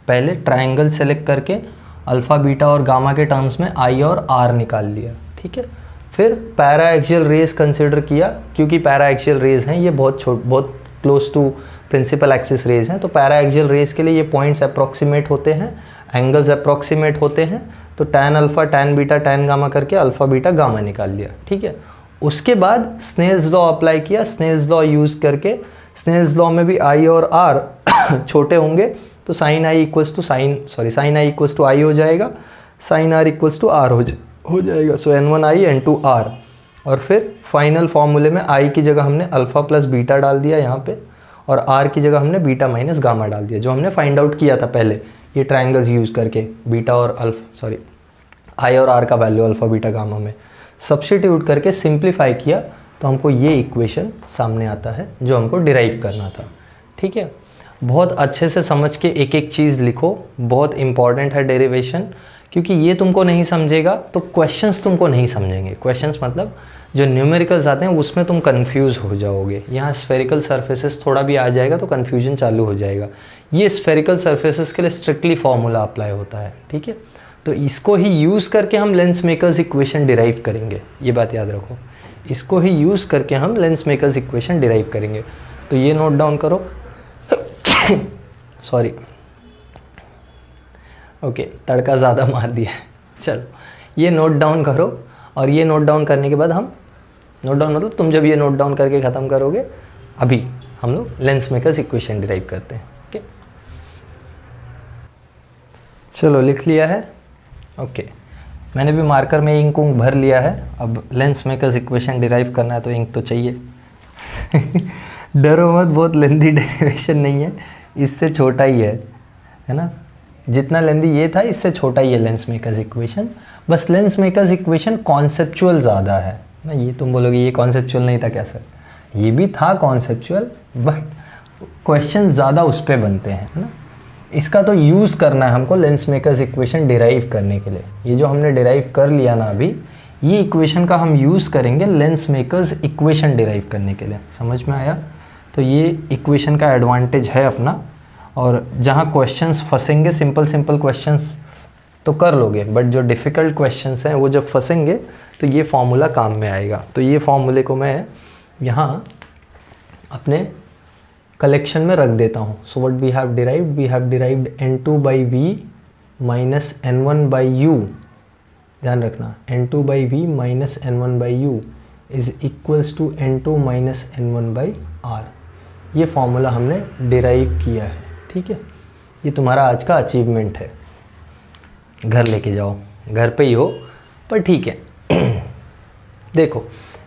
पहले ट्रायंगल सेलेक्ट करके अल्फ़ा बीटा और गामा के टर्म्स में आई और आर निकाल लिया, ठीक है। फिर पैरा एक्सियल रेज कंसिडर किया, क्योंकि पैरा एक्सियल रेज हैं ये बहुत close to principal axis rays हैं, तो पैरा एक्सियल रेज के लिए ये पॉइंट्स अप्रॉक्सीमेट होते हैं, एंगल्स अप्रॉक्सीमेट होते हैं, तो tan alpha tan beta tan gamma करके अल्फ़ा बीटा गामा निकाल लिया, ठीक है। उसके बाद स्नेल्स लॉ अप्लाई किया, स्नेल्स लॉ यूज़ करके, स्नेल्स लॉ में भी आई और आर छोटे होंगे तो sine I equals to I हो जाएगा, sine R equals to R हो जाएगा। सो N1 आई N2 आर, और फिर फाइनल फॉर्मूले में आई की जगह हमने अल्फ़ा प्लस बीटा डाल दिया यहाँ पे, और आर की जगह हमने बीटा माइनस गामा डाल दिया, जो हमने फाइंड आउट किया था पहले ये ट्रायंगल्स यूज़ करके, बीटा और आई और आर का वैल्यू अल्फ़ा बीटा गामा में सब्स्टिट्यूट करके सिंप्लीफाई किया, तो हमको ये इक्वेशन सामने आता है जो हमको डिराइव करना था, ठीक है। बहुत अच्छे से समझ के एक एक चीज़ लिखो, बहुत इंपॉर्टेंट है डेरिवेशन, क्योंकि ये तुमको नहीं समझेगा तो क्वेश्चंस तुमको नहीं समझेंगे। क्वेश्चंस मतलब जो न्यूमेरिकल्स आते हैं उसमें तुम कंफ्यूज हो जाओगे। यहाँ स्फेरिकल सरफेसेस थोड़ा भी आ जाएगा तो कन्फ्यूजन चालू हो जाएगा। ये स्फेरिकल सरफेसेस के लिए स्ट्रिक्टली फॉर्मूला अप्लाई होता है, ठीक है। तो इसको ही यूज़ करके हम लेंस मेकर्स इक्वेशन डिराइव करेंगे, ये बात याद रखो। इसको ही यूज़ करके हम लेंस मेकर्स इक्वेशन डिराइव करेंगे। तो ये नोट डाउन करो सॉरी ओके, तड़का ज़्यादा मार दिया। चलो ये नोट डाउन करो, और ये नोट डाउन करने के बाद हम नोट डाउन मतलब तुम जब ये नोट डाउन करके ख़त्म करोगे, अभी हम लोग लेंस मेकर्स इक्वेशन डिराइव करते हैं, ओके। चलो लिख लिया है, ओके। मैंने भी मार्कर में इंक उंक भर लिया है। अब लेंस मेकर्स इक्वेशन डिराइव करना है तो इंक तो चाहिए। डरो मत, बहुत लेंदी डेरिवेशन नहीं है, इससे छोटा ही है ना। जितना लेंदी ये था इससे छोटा ही है लेंस मेकर्स इक्वेशन। बस लेंस मेकर्स इक्वेशन कॉन्सेप्चुअल ज़्यादा है ना। ये तुम बोलोगे ये कॉन्सेप्चुअल नहीं था क्या सर? ये भी था कॉन्सेप्चुअल, बट क्वेश्चन ज़्यादा उस पर बनते हैं, है ना। इसका तो यूज़ करना है हमको लेंस मेकर्स इक्वेशन डिराइव करने के लिए। ये जो हमने डिराइव कर लिया ना अभी, ये इक्वेशन का हम यूज़ करेंगे लेंस मेकर्स इक्वेशन डिराइव करने के लिए। समझ में आया? तो ये इक्वेशन का एडवांटेज है अपना। और जहाँ क्वेश्चंस फंसेंगे, सिंपल क्वेश्चंस तो कर लोगे, बट जो डिफ़िकल्ट क्वेश्चंस हैं वो जब फंसेंगे तो ये फॉर्मूला काम में आएगा। तो ये फॉर्मूले को मैं यहाँ अपने कलेक्शन में रख देता हूँ। So what we have derived n2 by V minus n1 by U. ध्यान रखना, n2 by V minus n1 by U is equals to n2 minus n1 by R. ये फॉर्मूला हमने डिराइव किया है, ठीक है। ये तुम्हारा आज का अचीवमेंट है, घर लेके जाओ, घर पे ही हो पर ठीक है। देखो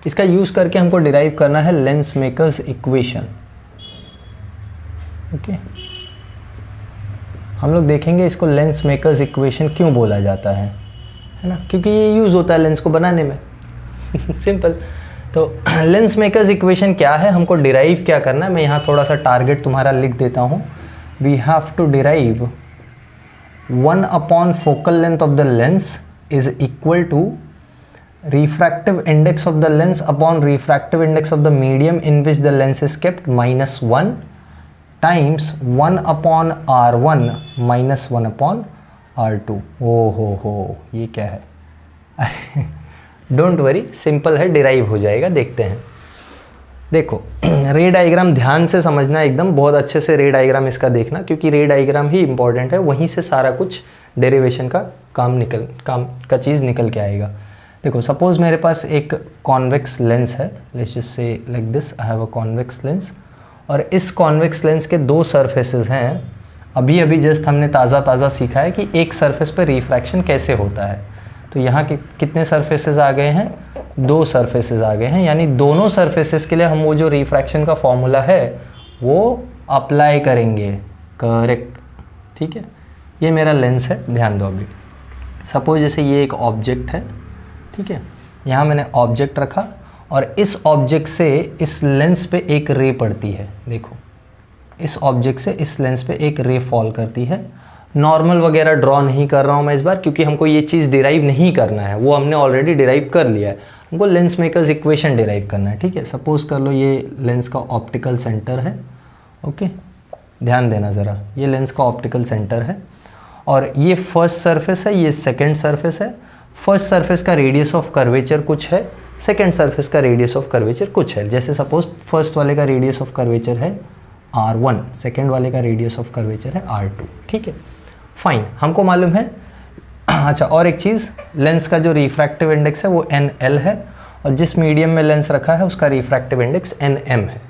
इसका यूज़ करके हमको डिराइव करना है लेंस मेकर्स इक्वेशन, ओके। हम लोग देखेंगे इसको लेंस मेकर्स इक्वेशन क्यों बोला जाता है ना, क्योंकि ये यूज़ होता है लेंस को बनाने में। सिंपल। तो लेंस मेकर्स इक्वेशन क्या है, हमको डिराइव क्या करना है, मैं यहाँ थोड़ा सा टारगेट तुम्हारा लिख देता हूँ। We have to derive 1 upon focal length of the lens is equal to refractive index of the lens upon refractive index of the medium in which the lens is kept minus 1 times 1 upon R1 minus 1 upon R2। ओ हो ये क्या है? Don't worry, simple है, derive हो जाएगा। देखते हैं। देखो रे डायग्राम ध्यान से समझना, एकदम बहुत अच्छे से रे डायग्राम इसका देखना, क्योंकि रे डायग्राम ही इंपॉर्टेंट है, वहीं से सारा कुछ डेरिवेशन का काम का चीज़ निकल के आएगा। देखो सपोज़ मेरे पास एक कॉन्वेक्स लेंस है, let's just say like this, I have a convex lens, और इस कॉन्वेक्स लेंस के 2 सरफेसेस हैं। अभी जस्ट हमने ताज़ा सीखा है कि एक सरफेस पर रिफ्रैक्शन कैसे होता है। तो यहाँ के कितने सरफेसेस आ गए हैं? 2 सरफेसेस आ गए हैं, यानी दोनों सरफेसेस के लिए हम वो जो रिफ्रैक्शन का फॉर्मूला है वो अप्लाई करेंगे, करेक्ट, ठीक है। ये मेरा लेंस है, ध्यान दो। अभी सपोज जैसे ये एक ऑब्जेक्ट है, ठीक है, यहाँ मैंने ऑब्जेक्ट रखा और इस ऑब्जेक्ट से इस लेंस पे एक रे पड़ती है। देखो इस ऑब्जेक्ट से इस लेंस पे एक रे फॉल करती है। नॉर्मल वगैरह ड्रॉ नहीं कर रहा हूँ मैं इस बार, क्योंकि हमको ये चीज़ डिराइव नहीं करना है, वो हमने ऑलरेडी डिराइव कर लिया है। हमको लेंस मेकर्स इक्वेशन डिराइव करना है, ठीक है। सपोज़ कर लो ये लेंस का ऑप्टिकल सेंटर है, ओके, ध्यान देना ज़रा, ये लेंस का ऑप्टिकल सेंटर है और ये फर्स्ट सरफेस है, ये सेकंड सरफेस है। फर्स्ट सरफेस का रेडियस ऑफ कर्वेचर कुछ है, सेकंड सरफेस का रेडियस ऑफ कर्वेचर कुछ है। जैसे सपोज फर्स्ट वाले का रेडियस ऑफ कर्वेचर है R1, सेकंड वाले का रेडियस ऑफ कर्वेचर है R2, ठीक है, फाइन, हमको मालूम है। अच्छा, और एक चीज़, लेंस का जो रिफ्रैक्टिव इंडेक्स है वो NL है, और जिस मीडियम में लेंस रखा है उसका रिफ्रैक्टिव इंडेक्स NM है,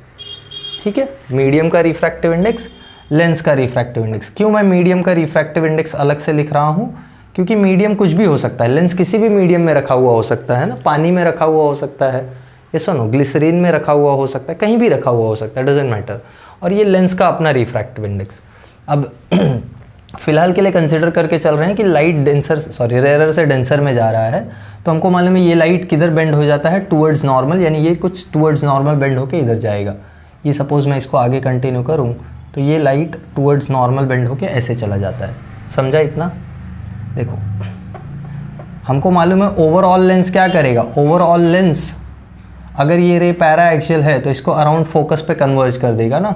ठीक है। मीडियम का रिफ्रैक्टिव इंडेक्स, लेंस का रिफ्रैक्टिव इंडेक्स। क्यों मैं मीडियम का रिफ्रैक्टिव इंडेक्स अलग से लिख रहा हूँ? क्योंकि मीडियम कुछ भी हो सकता है, लेंस किसी भी मीडियम में रखा हुआ हो सकता है ना, पानी में रखा हुआ हो सकता है, ये सुनो, ग्लिसरीन में रखा हुआ हो सकता है, कहीं भी रखा हुआ हो सकता है, डजेंट मैटर। और ये लेंस का अपना रिफ्रैक्टिव इंडेक्स। अब फिलहाल के लिए कंसिडर करके चल रहे हैं कि लाइट रेयर से डेंसर में जा रहा है, तो हमको मालूम है ये लाइट किधर बेंड हो जाता है, टूवर्ड्स नॉर्मल, यानी ये कुछ टूवर्ड्स नॉर्मल बेंड होके इधर जाएगा। ये सपोज मैं इसको आगे कंटिन्यू करूँ तो ये लाइट टूवर्ड्स नॉर्मल बेंड होके ऐसे चला जाता है। समझा इतना? देखो, हमको मालूम है ओवरऑल लेंस क्या करेगा। ओवरऑल लेंस अगर ये रे पैरा एक्सियल है तो इसको अराउंड फोकस पे कन्वर्ज कर देगा ना,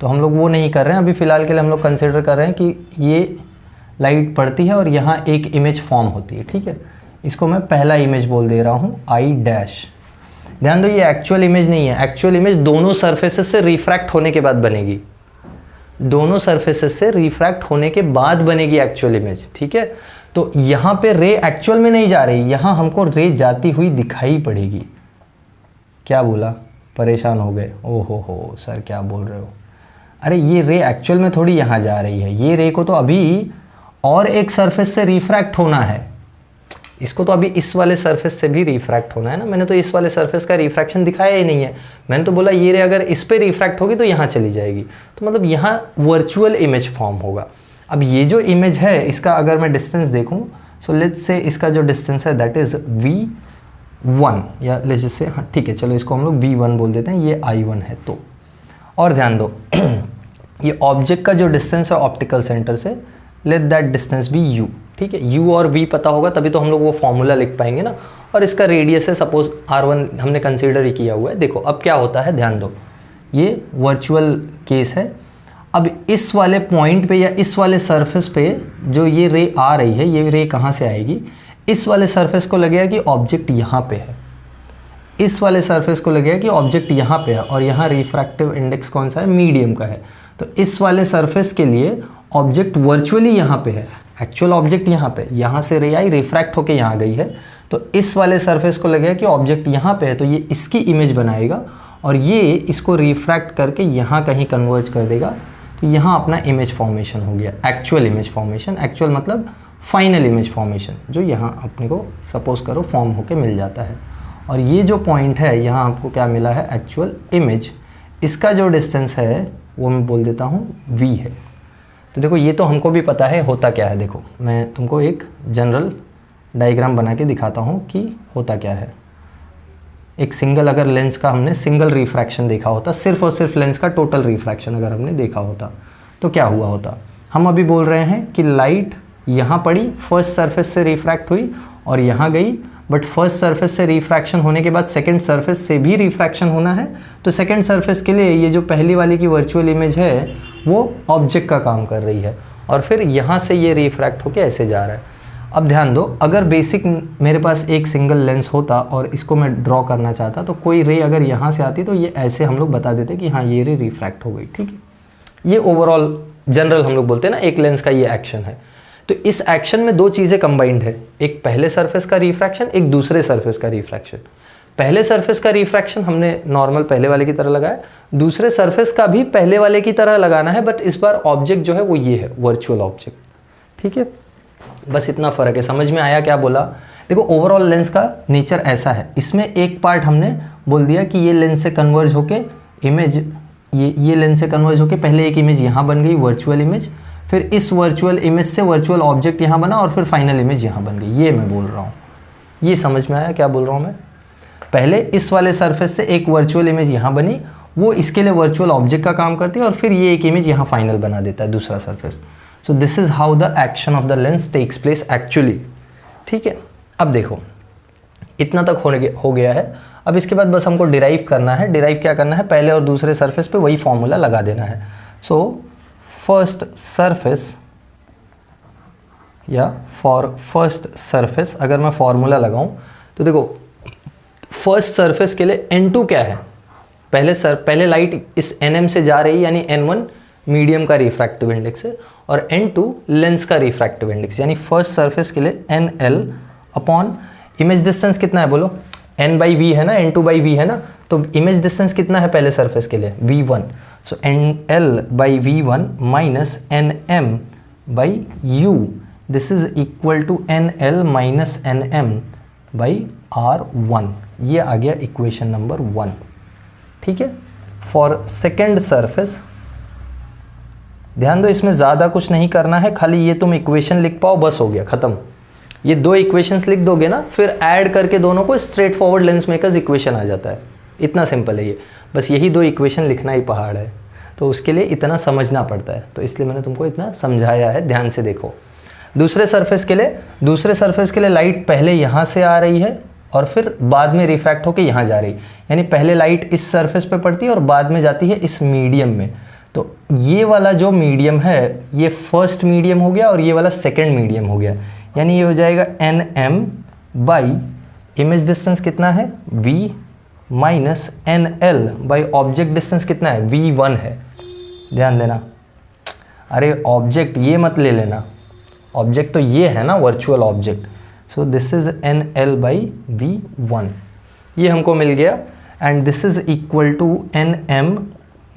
तो हम लोग वो नहीं कर रहे हैं। अभी फ़िलहाल के लिए हम लोग कंसिडर कर रहे हैं कि ये लाइट पड़ती है और यहाँ एक इमेज फॉर्म होती है, ठीक है। इसको मैं पहला इमेज बोल दे रहा हूँ I'। ध्यान दो, ये एक्चुअल इमेज नहीं है। एक्चुअल इमेज दोनों सरफेसेस से रिफ्रैक्ट होने के बाद बनेगी, दोनों सरफेसेस से रिफ्रैक्ट होने के बाद बनेगी एक्चुअल इमेज, ठीक है। तो यहाँ पे रे एक्चुअल में नहीं जा रही, यहाँ हमको रे जाती हुई दिखाई पड़ेगी। क्या बोला? परेशान हो गए? ओहो हो सर क्या बोल रहे हो? अरे ये रे एक्चुअल में थोड़ी यहाँ जा रही है, ये रे को तो अभी और एक सरफेस से रिफ्रैक्ट होना है, इसको तो अभी इस वाले सरफेस से भी रिफ्रैक्ट होना है ना। मैंने तो इस वाले सरफेस का रिफ्रैक्शन दिखाया ही नहीं है, मैंने तो बोला ये रे अगर इस पे रिफ्रैक्ट होगी तो यहाँ चली जाएगी, तो मतलब यहाँ वर्चुअल इमेज फॉर्म होगा। अब ये जो इमेज है इसका अगर मैं डिस्टेंस देखूँ, सो लेट्स से इसका जो डिस्टेंस है दैट इज़ V1, या लेट्स से, हाँ ठीक है, चलो इसको हम लोग V1 बोल देते हैं, ये I1 है। तो और ध्यान दो ये ऑब्जेक्ट का जो डिस्टेंस है ऑप्टिकल सेंटर से, let that distance be U, ठीक है। U और V पता होगा तभी तो हम लोग वो फॉर्मूला लिख पाएंगे ना। और इसका रेडियस है सपोज R1 हमने कंसीडर ही किया हुआ है। देखो अब क्या होता है, ध्यान दो, ये वर्चुअल केस है। अब इस वाले पॉइंट पे या इस वाले सरफेस पे जो ये रे आ रही है, ये रे कहाँ से आएगी? इस वाले सरफेस को लगेगा कि ऑब्जेक्ट यहाँ पे है, इस वाले सरफेस को लगेगा कि ऑब्जेक्ट यहाँ पे है, और यहाँ रिफ्रैक्टिव इंडेक्स कौन सा है? मीडियम का है। तो इस वाले सरफेस के लिए ऑब्जेक्ट वर्चुअली यहाँ पे है, एक्चुअल ऑब्जेक्ट यहाँ पे, यहाँ से रे आई रिफ्रैक्ट होके यहाँ गई है, तो इस वाले सरफेस को लगेगा कि ऑब्जेक्ट यहाँ पे है, तो ये इसकी इमेज बनाएगा और ये इसको रिफ्रैक्ट करके यहाँ कहीं कन्वर्ज कर देगा। तो यहाँ अपना इमेज फॉर्मेशन हो गया, एक्चुअल इमेज फॉर्मेशन। एक्चुअल मतलब फाइनल इमेज फॉर्मेशन, जो यहाँ अपने को सपोज करो फॉर्म होके मिल जाता है। और ये जो पॉइंट है यहाँ आपको क्या मिला है? Actual image. इसका जो डिस्टेंस है वो मैं बोल देता हूँ V है। तो देखो ये तो हमको भी पता है होता क्या है। देखो मैं तुमको एक जनरल डायग्राम बना के दिखाता हूँ कि होता क्या है। एक सिंगल अगर लेंस का हमने सिंगल रिफ्रैक्शन देखा होता, सिर्फ और सिर्फ लेंस का टोटल रिफ्रैक्शन अगर हमने देखा होता तो क्या हुआ होता? हम अभी बोल रहे हैं कि लाइट यहाँ पड़ी, फर्स्ट सरफेस से रिफ्रैक्ट हुई और यहाँ गई, बट फर्स्ट सरफेस से रिफ्रैक्शन होने के बाद सेकंड सरफेस से भी रिफ्रैक्शन होना है। तो सेकंड सरफेस के लिए ये जो पहली वाली की वर्चुअल इमेज है वो ऑब्जेक्ट का काम कर रही है, और फिर यहाँ से ये रिफ्रैक्ट होके ऐसे जा रहा है। अब ध्यान दो, अगर बेसिक मेरे पास एक सिंगल लेंस होता और इसको मैं ड्रॉ करना चाहता, तो कोई रे अगर यहाँ से आती तो ये ऐसे हम लोग बता देते कि हाँ ये रे रिफ्रैक्ट हो गई, ठीक है। ये ओवरऑल जनरल हम लोग बोलते हैं ना, एक लेंस का ये एक्शन है। तो इस एक्शन में दो चीज़ें कंबाइंड है, एक पहले सरफेस का रिफ्रैक्शन, एक दूसरे सरफेस का रिफ्रैक्शन। पहले सरफेस का रिफ्रैक्शन हमने नॉर्मल पहले वाले की तरह लगाया, दूसरे सरफेस का भी पहले वाले की तरह लगाना है, बट इस बार ऑब्जेक्ट जो है वो ये है, वर्चुअल ऑब्जेक्ट, ठीक है। बस इतना फ़र्क है। समझ में आया क्या बोला? देखो ओवरऑल लेंस का नेचर ऐसा है, इसमें एक पार्ट हमने बोल दिया कि ये लेंस से कन्वर्ज होके इमेज, ये लेंस से कन्वर्ज होके पहले एक इमेज यहाँ बन गई वर्चुअल इमेज, फिर इस वर्चुअल इमेज से वर्चुअल ऑब्जेक्ट यहाँ बना और फिर फाइनल इमेज यहाँ बन गई। ये मैं बोल रहा हूँ, ये समझ में आया क्या बोल रहा हूँ मैं? पहले इस वाले सरफेस से एक वर्चुअल इमेज यहाँ बनी, वो इसके लिए वर्चुअल ऑब्जेक्ट का काम करती है, और फिर ये एक इमेज यहाँ फाइनल बना देता है दूसरा surface. So this is how the action of the lens takes place actually, ठीक है। अब देखो इतना तक हो गया है। अब इसके बाद बस हमको डिराइव करना है। डिराइव क्या करना है? पहले और दूसरे सरफेस पे वही फॉर्मूला लगा देना है। सो फर्स्ट सरफेस या फॉर फर्स्ट सरफेस अगर मैं फॉर्मूला लगाऊं तो देखो फर्स्ट सरफेस के लिए n2 क्या है, पहले लाइट इस nm से जा रही है यानी n1 मीडियम का रिफ्रैक्टिव इंडेक्स है और n2 लेंस का रिफ्रैक्टिव इंडेक्स, यानी फर्स्ट सरफेस के लिए nl अपॉन इमेज डिस्टेंस कितना है बोलो, n बाई वी है ना, n2 बाई वी है ना, तो इमेज डिस्टेंस कितना है पहले सरफेस के लिए v1, so nl by v1 minus nm by u, this is equal to nl minus nm by r1। ये आ गया इक्वेशन नंबर 1। ठीक है, फॉर सेकेंड सरफेस ध्यान दो इसमें ज़्यादा कुछ नहीं करना है, खाली ये तुम इक्वेशन लिख पाओ बस हो गया ख़त्म। ये दो इक्वेशंस लिख दोगे ना, फिर ऐड करके दोनों को straightforward lens makers equation आ जाता है। इतना सिंपल है ये, बस यही दो इक्वेशन लिखना ही पहाड़ है, तो उसके लिए इतना समझना पड़ता है, तो इसलिए मैंने तुमको इतना समझाया है, ध्यान से देखो। दूसरे सरफेस के लिए लाइट पहले यहाँ से आ रही है और फिर बाद में रिफ्रैक्ट होकर यहाँ जा रही, यानी पहले लाइट इस सरफेस पे पड़ती है और बाद में जाती है इस मीडियम में। तो ये वाला जो मीडियम है ये फर्स्ट मीडियम हो गया और ये वाला सेकंड मीडियम हो गया, यानी ये हो जाएगा nm बाई इमेज डिस्टेंस कितना है v minus nl by object distance कितना है v1 है। ध्यान देना, अरे ऑब्जेक्ट ये मत ले लेना, ऑब्जेक्ट तो ये है ना virtual object, so this is nl by v1, ये हमको मिल गया and this is equal to nm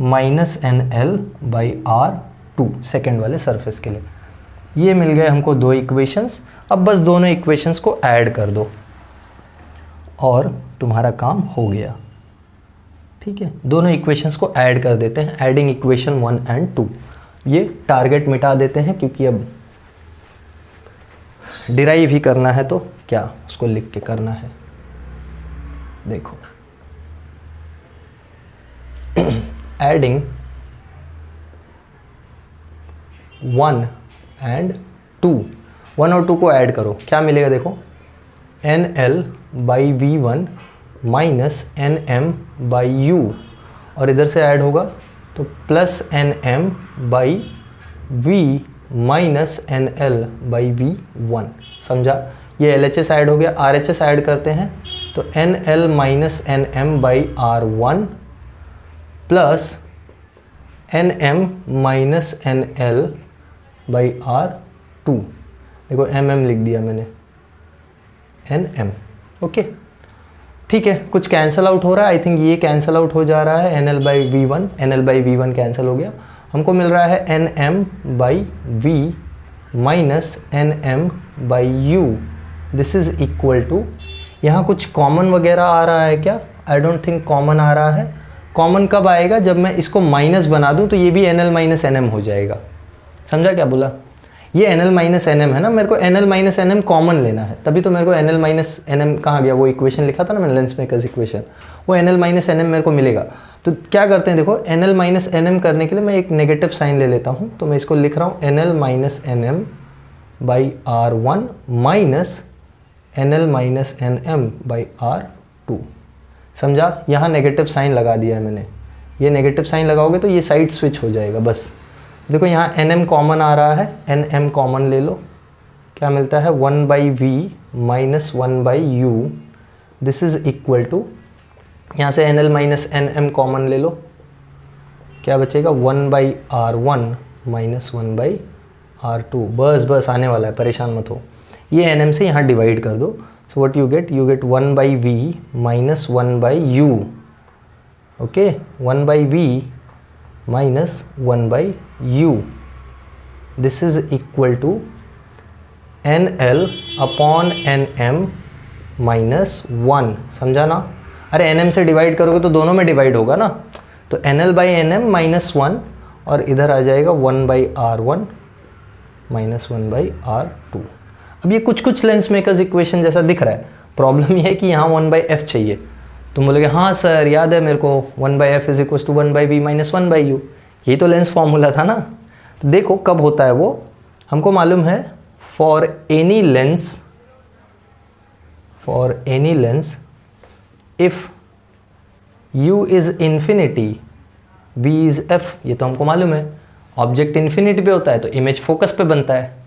minus nl by r2 second वाले सरफेस के लिए। ये मिल गए हमको दो इक्वेशंस। अब बस दोनों इक्वेशंस को ऐड कर दो और तुम्हारा काम हो गया। ठीक है, दोनों इक्वेशंस को ऐड कर देते हैं, एडिंग इक्वेशन 1 एंड 2। ये टारगेट मिटा देते हैं क्योंकि अब डिराइव ही करना है तो क्या उसको लिख के करना है। देखो एडिंग 1 एंड 2, 1 और 2 को ऐड करो, क्या मिलेगा देखो, nl by v1 minus nm by u, और इधर से ऐड होगा तो plus nm by v minus nl by v1। समझा, ये LHS ऐड हो गया, RHS ऐड करते हैं तो nl minus nm by r1 plus nm minus nl by r2। देखो mm लिख दिया मैंने, nm। ओके ठीक है, कुछ कैंसिल आउट हो रहा है, आई थिंक ये कैंसिल आउट हो जा रहा है, nl by v1, nl by v1 cancel हो गया, हमको मिल रहा है nm by v minus nm by u, this is equal to, यहाँ कुछ कॉमन वगैरह आ रहा है क्या, आई डोंट थिंक कॉमन आ रहा है। कॉमन कब आएगा, जब मैं इसको माइनस बना दूं तो ये भी nl माइनस nm हो जाएगा। समझा क्या बोला, ये nl माइनस nm है ना, मेरे को nl माइनस nm कॉमन लेना है, तभी तो मेरे को nl माइनस nm कहाँ गया, वो इक्वेशन लिखा था ना मैंने लेंस मेकर्स इक्वेशन, वो nl माइनस nm मेरे को मिलेगा। तो क्या करते हैं देखो, nl माइनस nm करने के लिए मैं एक नेगेटिव साइन ले लेता हूँ, तो मैं इसको लिख रहा हूँ nl minus nm by r1 minus nl minus nm by r2। समझा, यहाँ नेगेटिव साइन लगा दिया है मैंने, ये नेगेटिव साइन लगाओगे तो ये साइड स्विच हो जाएगा। बस देखो यहाँ nm कॉमन आ रहा है, nm कॉमन ले लो, क्या मिलता है 1 by V minus 1 by U, this is equal to, यहाँ से nl माइनस nm कॉमन ले लो, क्या बचेगा 1 by r1 minus 1 by r2। बस आने वाला है, परेशान मत हो, ये nm से यहाँ डिवाइड कर दो, so what you get 1 by V minus 1 by U. Okay, 1 by V minus 1 by U, this is equal to nl upon nm minus 1। समझा ना, अरे nm से डिवाइड करोगे तो दोनों में डिवाइड होगा ना, तो nl बाई nm माइनस 1 और इधर आ जाएगा 1 by r1 minus 1 by r2। अब ये कुछ लेंस मेकर्स इक्वेशन जैसा दिख रहा है, प्रॉब्लम ये है कि यहाँ 1 बाई एफ चाहिए। तुम बोलोगे हाँ सर याद है मेरे को, 1 by F is equal to 1 by V minus 1 by U, यही तो लेंस फॉर्मूला था ना। तो देखो कब होता है वो, हमको मालूम है for any lens if u is infinity v is f, ये तो हमको मालूम है। ऑब्जेक्ट इन्फिनिटी पे होता है तो इमेज फोकस पे बनता है,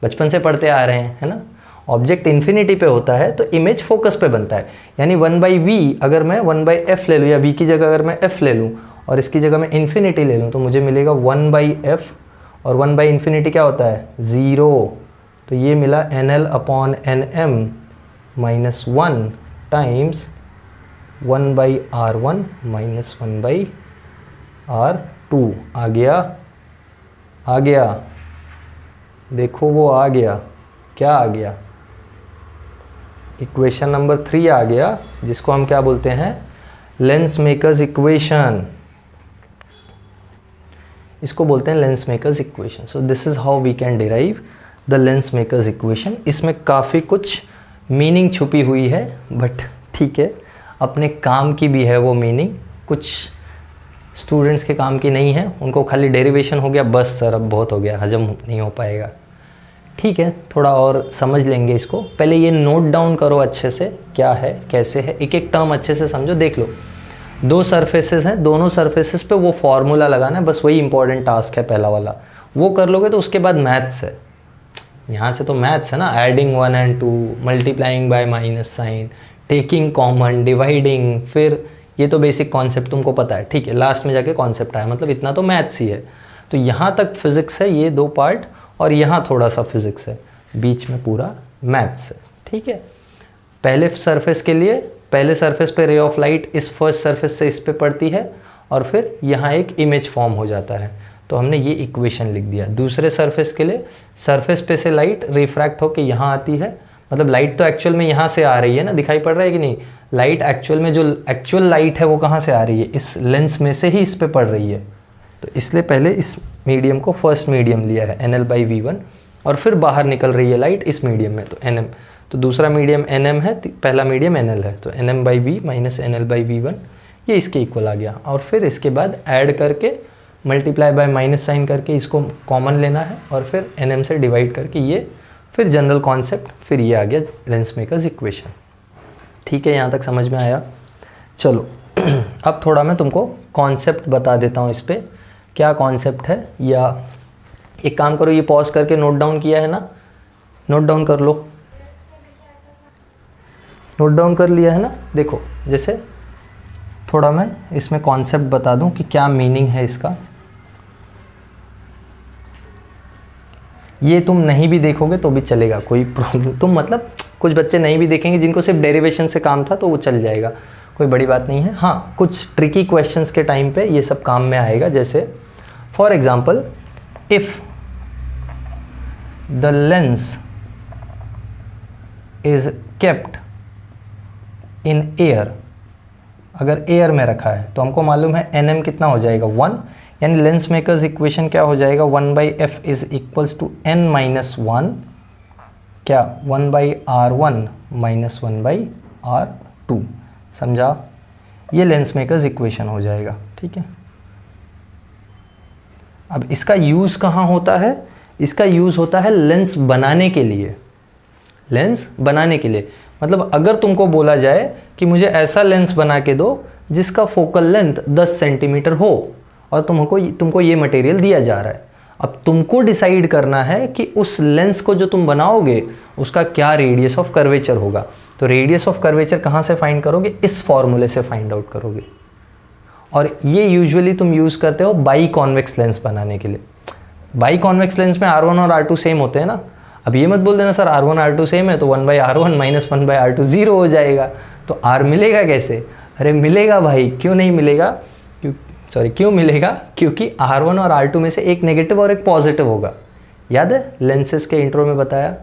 बचपन से पढ़ते आ रहे हैं, है ना। ऑब्जेक्ट इन्फिनिटी पे होता है तो इमेज फोकस पे बनता है, यानी 1/v अगर मैं 1/f ले लूँ या v की जगह अगर मैं f ले लूँ और इसकी जगह मैं इन्फिनिटी ले लूँ तो मुझे मिलेगा 1/f, और 1/∞ क्या होता है 0, तो ये मिला NL/NM -1 टाइम्स 1/R1 - 1/R2। आ गया, देखो वो आ गया, क्या आ गया, इक्वेशन नंबर 3 आ गया, जिसको हम क्या बोलते हैं, लेंस मेकर्स इक्वेशन। इसको बोलते हैं lens makers equation. So this is how we can derive the lens makers equation. इसमें काफ़ी कुछ मीनिंग छुपी हुई है, बट ठीक है, अपने काम की भी है वो मीनिंग, कुछ स्टूडेंट्स के काम की नहीं है, उनको खाली डेरिवेशन हो गया बस सर, अब बहुत हो गया, हजम नहीं हो पाएगा। ठीक है, थोड़ा और समझ लेंगे इसको। पहले ये नोट डाउन करो अच्छे से, क्या है कैसे है, एक एक टर्म अच्छे से समझो। देख लो, 2 सरफेसेस हैं, दोनों सरफेसेस पे वो फॉर्मूला लगाना है, बस वही इंपॉर्टेंट टास्क है पहला वाला। वो कर लोगे तो उसके बाद मैथ्स है, यहाँ से तो मैथ्स है ना, adding 1 and 2, multiplying by minus sign, taking common, dividing, फिर ये तो बेसिक कॉन्सेप्ट तुमको पता है। ठीक है, लास्ट में जाके कॉन्सेप्ट आया, मतलब इतना तो मैथ्स ही है। तो यहाँ तक फिजिक्स है, ये 2 पार्ट, और यहाँ थोड़ा सा फिजिक्स है, बीच में पूरा मैथ्स है। ठीक है, पहले सरफेस के लिए, पहले सरफेस पे रे ऑफ लाइट इस फर्स्ट सरफेस से इस पे पड़ती है और फिर यहाँ एक इमेज फॉर्म हो जाता है, तो हमने ये इक्वेशन लिख दिया। दूसरे सरफेस के लिए, सरफेस पे से लाइट रिफ्रैक्ट होके यहाँ आती है, मतलब लाइट तो एक्चुअल में यहाँ से आ रही है ना, दिखाई पड़ रहा है कि नहीं, लाइट एक्चुअल में जो एक्चुअल लाइट है वो कहाँ से आ रही है, इस लेंस में से ही इस पे पड़ रही है। तो इसलिए पहले इस मीडियम को फर्स्ट मीडियम लिया है NL/V1, और फिर बाहर निकल रही है लाइट इस मीडियम में, तो NM, तो दूसरा मीडियम NM है, पहला मीडियम NL है, तो NM/V - NL/V1 ये इसके इक्वल आ गया। और फिर इसके बाद ऐड करके मल्टीप्लाई बाय माइनस साइन करके इसको कॉमन लेना है, और फिर NM से डिवाइड करके ये, फिर जनरल कॉन्सेप्ट, फिर ये आ गया लेंस मेकर्स इक्वेशन। ठीक है, यहाँ तक समझ में आया। चलो अब थोड़ा मैं तुमको कॉन्सेप्ट बता देता हूँ इस पर, क्या कॉन्सेप्ट है। या एक काम करो, ये पॉज करके नोट डाउन किया है ना, नोट डाउन कर लो, नोट डाउन कर लिया है ना। देखो, जैसे थोड़ा मैं इसमें कॉन्सेप्ट बता दूं कि क्या मीनिंग है इसका। ये तुम नहीं भी देखोगे तो भी चलेगा, कोई प्रॉब्लम, तुम मतलब कुछ बच्चे नहीं भी देखेंगे जिनको सिर्फ डेरिवेशन से काम था तो वो चल जाएगा, कोई बड़ी बात नहीं है। हाँ, कुछ ट्रिकी क्वेश्चंस के टाइम पे ये सब काम में आएगा। जैसे for example, if the lens is kept in air, अगर एयर में रखा है तो हमको मालूम है NM कितना हो जाएगा 1, यानी लेंस मेकर्स इक्वेशन क्या हो जाएगा 1/f is equals to n - 1, क्या 1/R1 - 1/R2, समझा। ये लेंस मेकर्स इक्वेशन हो जाएगा। ठीक है, अब इसका यूज़ कहाँ होता है, इसका यूज़ होता है लेंस बनाने के लिए। लेंस बनाने के लिए मतलब अगर तुमको बोला जाए कि मुझे ऐसा लेंस बना के दो जिसका फोकल लेंथ 10 सेंटीमीटर हो, और तुमको ये मटेरियल दिया जा रहा है, अब तुमको डिसाइड करना है कि उस लेंस को जो तुम बनाओगे उसका क्या रेडियस ऑफ कर्वेचर होगा। तो रेडियस ऑफ कर्वेचर कहाँ से फाइंड करोगे, इस फॉर्मूले से फाइंड आउट करोगे। और ये यूजुअली तुम यूज़ करते हो बाई कॉन्वेक्स लेंस बनाने के लिए। बाई कॉन्वेक्स लेंस में R1 और R2 सेम होते हैं ना। अब ये मत बोल देना सर R1 R2 सेम है तो 1/R1 - 1/R2 0 हो जाएगा, तो R मिलेगा कैसे। अरे मिलेगा भाई, क्यों नहीं मिलेगा, क्यों मिलेगा, क्योंकि R1 और R2 में से एक नेगेटिव और एक पॉजिटिव होगा। याद है लेंसेज के इंट्रो में बताया,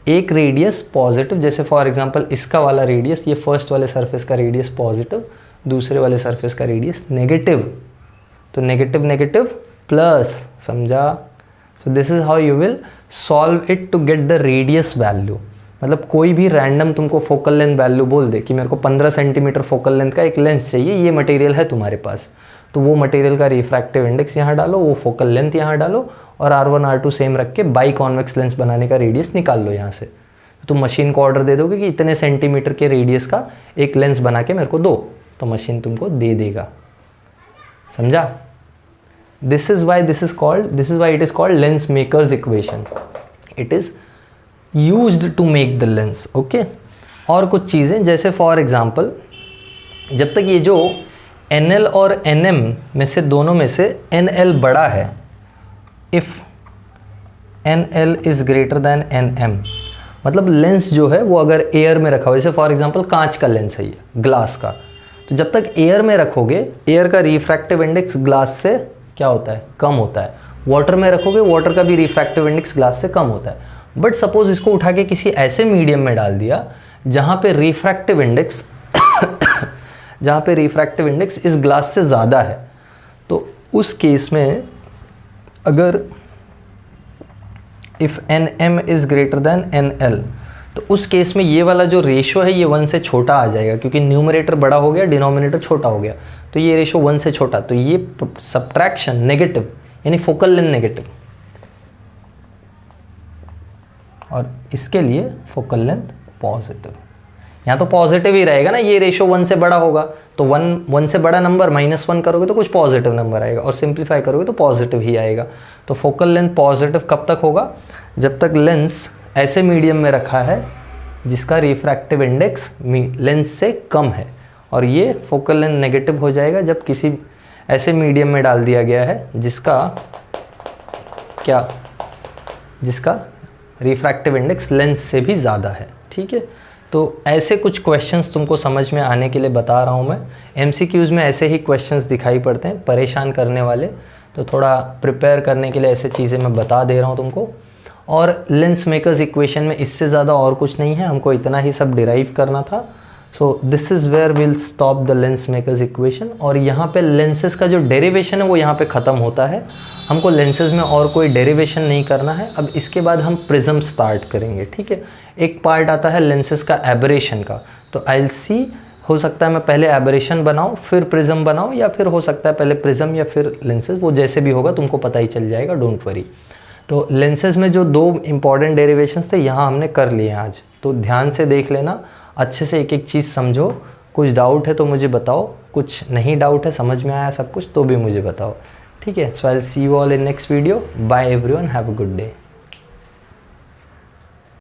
एक रेडियस पॉजिटिव, जैसे फॉर एग्जांपल इसका वाला रेडियस, ये फर्स्ट वाले सरफेस का रेडियस पॉजिटिव, दूसरे वाले सरफेस का रेडियस नेगेटिव, तो नेगेटिव नेगेटिव प्लस, समझा। So this is how you will solve it to get the radius value. मतलब कोई भी रैंडम तुमको फोकल लेंथ वैल्यू बोल दे कि मेरे को 15 सेंटीमीटर फोकल लेंथ का एक लेंस चाहिए, ये मटेरियल है तुम्हारे पास, तो वो मटेरियल का रिफ्रैक्टिव इंडेक्स यहाँ डालो, वो फोकल लेंथ यहाँ डालो, और R1 R2 सेम रख के बाई कॉन्वेक्स लेंस बनाने का रेडियस निकाल लो यहाँ से। तो तुम मशीन को ऑर्डर दे दोगे कि इतने सेंटीमीटर के रेडियस का एक लेंस बना के मेरे को दो, तो मशीन तुमको दे देगा, समझा। This is why it is called lens makers equation. It is used to make the lens. Okay, और कुछ चीज़ें जैसे फॉर एग्जांपल, जब तक ये जो NL और NM में से दोनों में से NL बड़ा है, if NL is greater than NM, मतलब लेंस जो है वो अगर एयर में रखा हो, जैसे फॉर एग्जांपल कांच का लेंस है ये, ग्लास का, तो जब तक एयर में रखोगे, एयर का रिफ्रैक्टिव इंडेक्स ग्लास से क्या होता है, कम होता है। वाटर में रखोगे, वाटर का भी रिफ्रैक्टिव इंडेक्स ग्लास से कम होता है। बट सपोज इसको उठा के किसी ऐसे मीडियम में डाल दिया जहाँ पे रिफ्रैक्टिव इंडेक्स जहाँ पे रिफ्रैक्टिव इंडेक्स इस ग्लास से ज़्यादा है, तो उस केस में अगर if NM is greater than NL, तो उस केस में ये वाला जो रेशो है ये 1 से छोटा आ जाएगा, क्योंकि न्यूमरेटर बड़ा हो गया, डिनोमिनेटर छोटा हो गया, तो ये रेशो 1 से छोटा, तो ये सब्ट्रैक्शन नेगेटिव, यानी फोकल लेंथ नेगेटिव, और इसके लिए फोकल लेंथ पॉजिटिव। यहाँ तो पॉजिटिव ही रहेगा ना, ये रेशो 1 से बड़ा होगा, तो 1 से बड़ा नंबर -1 करोगे तो कुछ पॉजिटिव नंबर आएगा, और सिंप्लीफाई करोगे तो पॉजिटिव ही आएगा। तो फोकल लेंथ पॉजिटिव कब तक होगा, जब तक लेंस ऐसे मीडियम में रखा है जिसका रिफ्रैक्टिव इंडेक्स लेंस से कम है, और ये फोकल लेंथ नेगेटिव हो जाएगा जब किसी ऐसे मीडियम में डाल दिया गया है जिसका रिफ्रैक्टिव इंडेक्स लेंस से भी ज़्यादा है। ठीक है, तो ऐसे कुछ क्वेश्चंस तुमको समझ में आने के लिए बता रहा हूँ मैं। MCQs में ऐसे ही क्वेश्चंस दिखाई पड़ते हैं परेशान करने वाले, तो थोड़ा प्रिपेयर करने के लिए ऐसे चीज़ें मैं बता दे रहा हूँ तुमको। और लेंस मेकर्स इक्वेशन में इससे ज़्यादा और कुछ नहीं है, हमको इतना ही सब डिराइव करना था। So this is where will stop the lens makers equation. और यहाँ पे लेंसेज का जो डेरिवेशन है वो यहाँ पे ख़त्म होता है, हमको लेंसेज में और कोई डेरिवेशन नहीं करना है। अब इसके बाद हम प्रिज्म स्टार्ट करेंगे। ठीक है, एक पार्ट आता है लेंसेज का एबरेशन का, तो आई विल सी, हो सकता है मैं पहले एबरेशन बनाऊँ फिर प्रिज्म बनाऊँ, या फिर हो सकता है पहले प्रिज्म या फिर लेंसेज, वो जैसे भी होगा तुमको पता ही चल जाएगा, डोंट वरी। तो लेंसेज में जो 2 इंपॉर्टेंट डेरिवेशंस थे यहाँ हमने कर लिए हैं आज, तो ध्यान से देख लेना, अच्छे से एक एक चीज़ समझो। कुछ डाउट है तो मुझे बताओ, कुछ नहीं डाउट है, समझ में आया सब कुछ तो भी मुझे बताओ। ठीक है, so I will see you all in next video. Bye everyone, have a good day.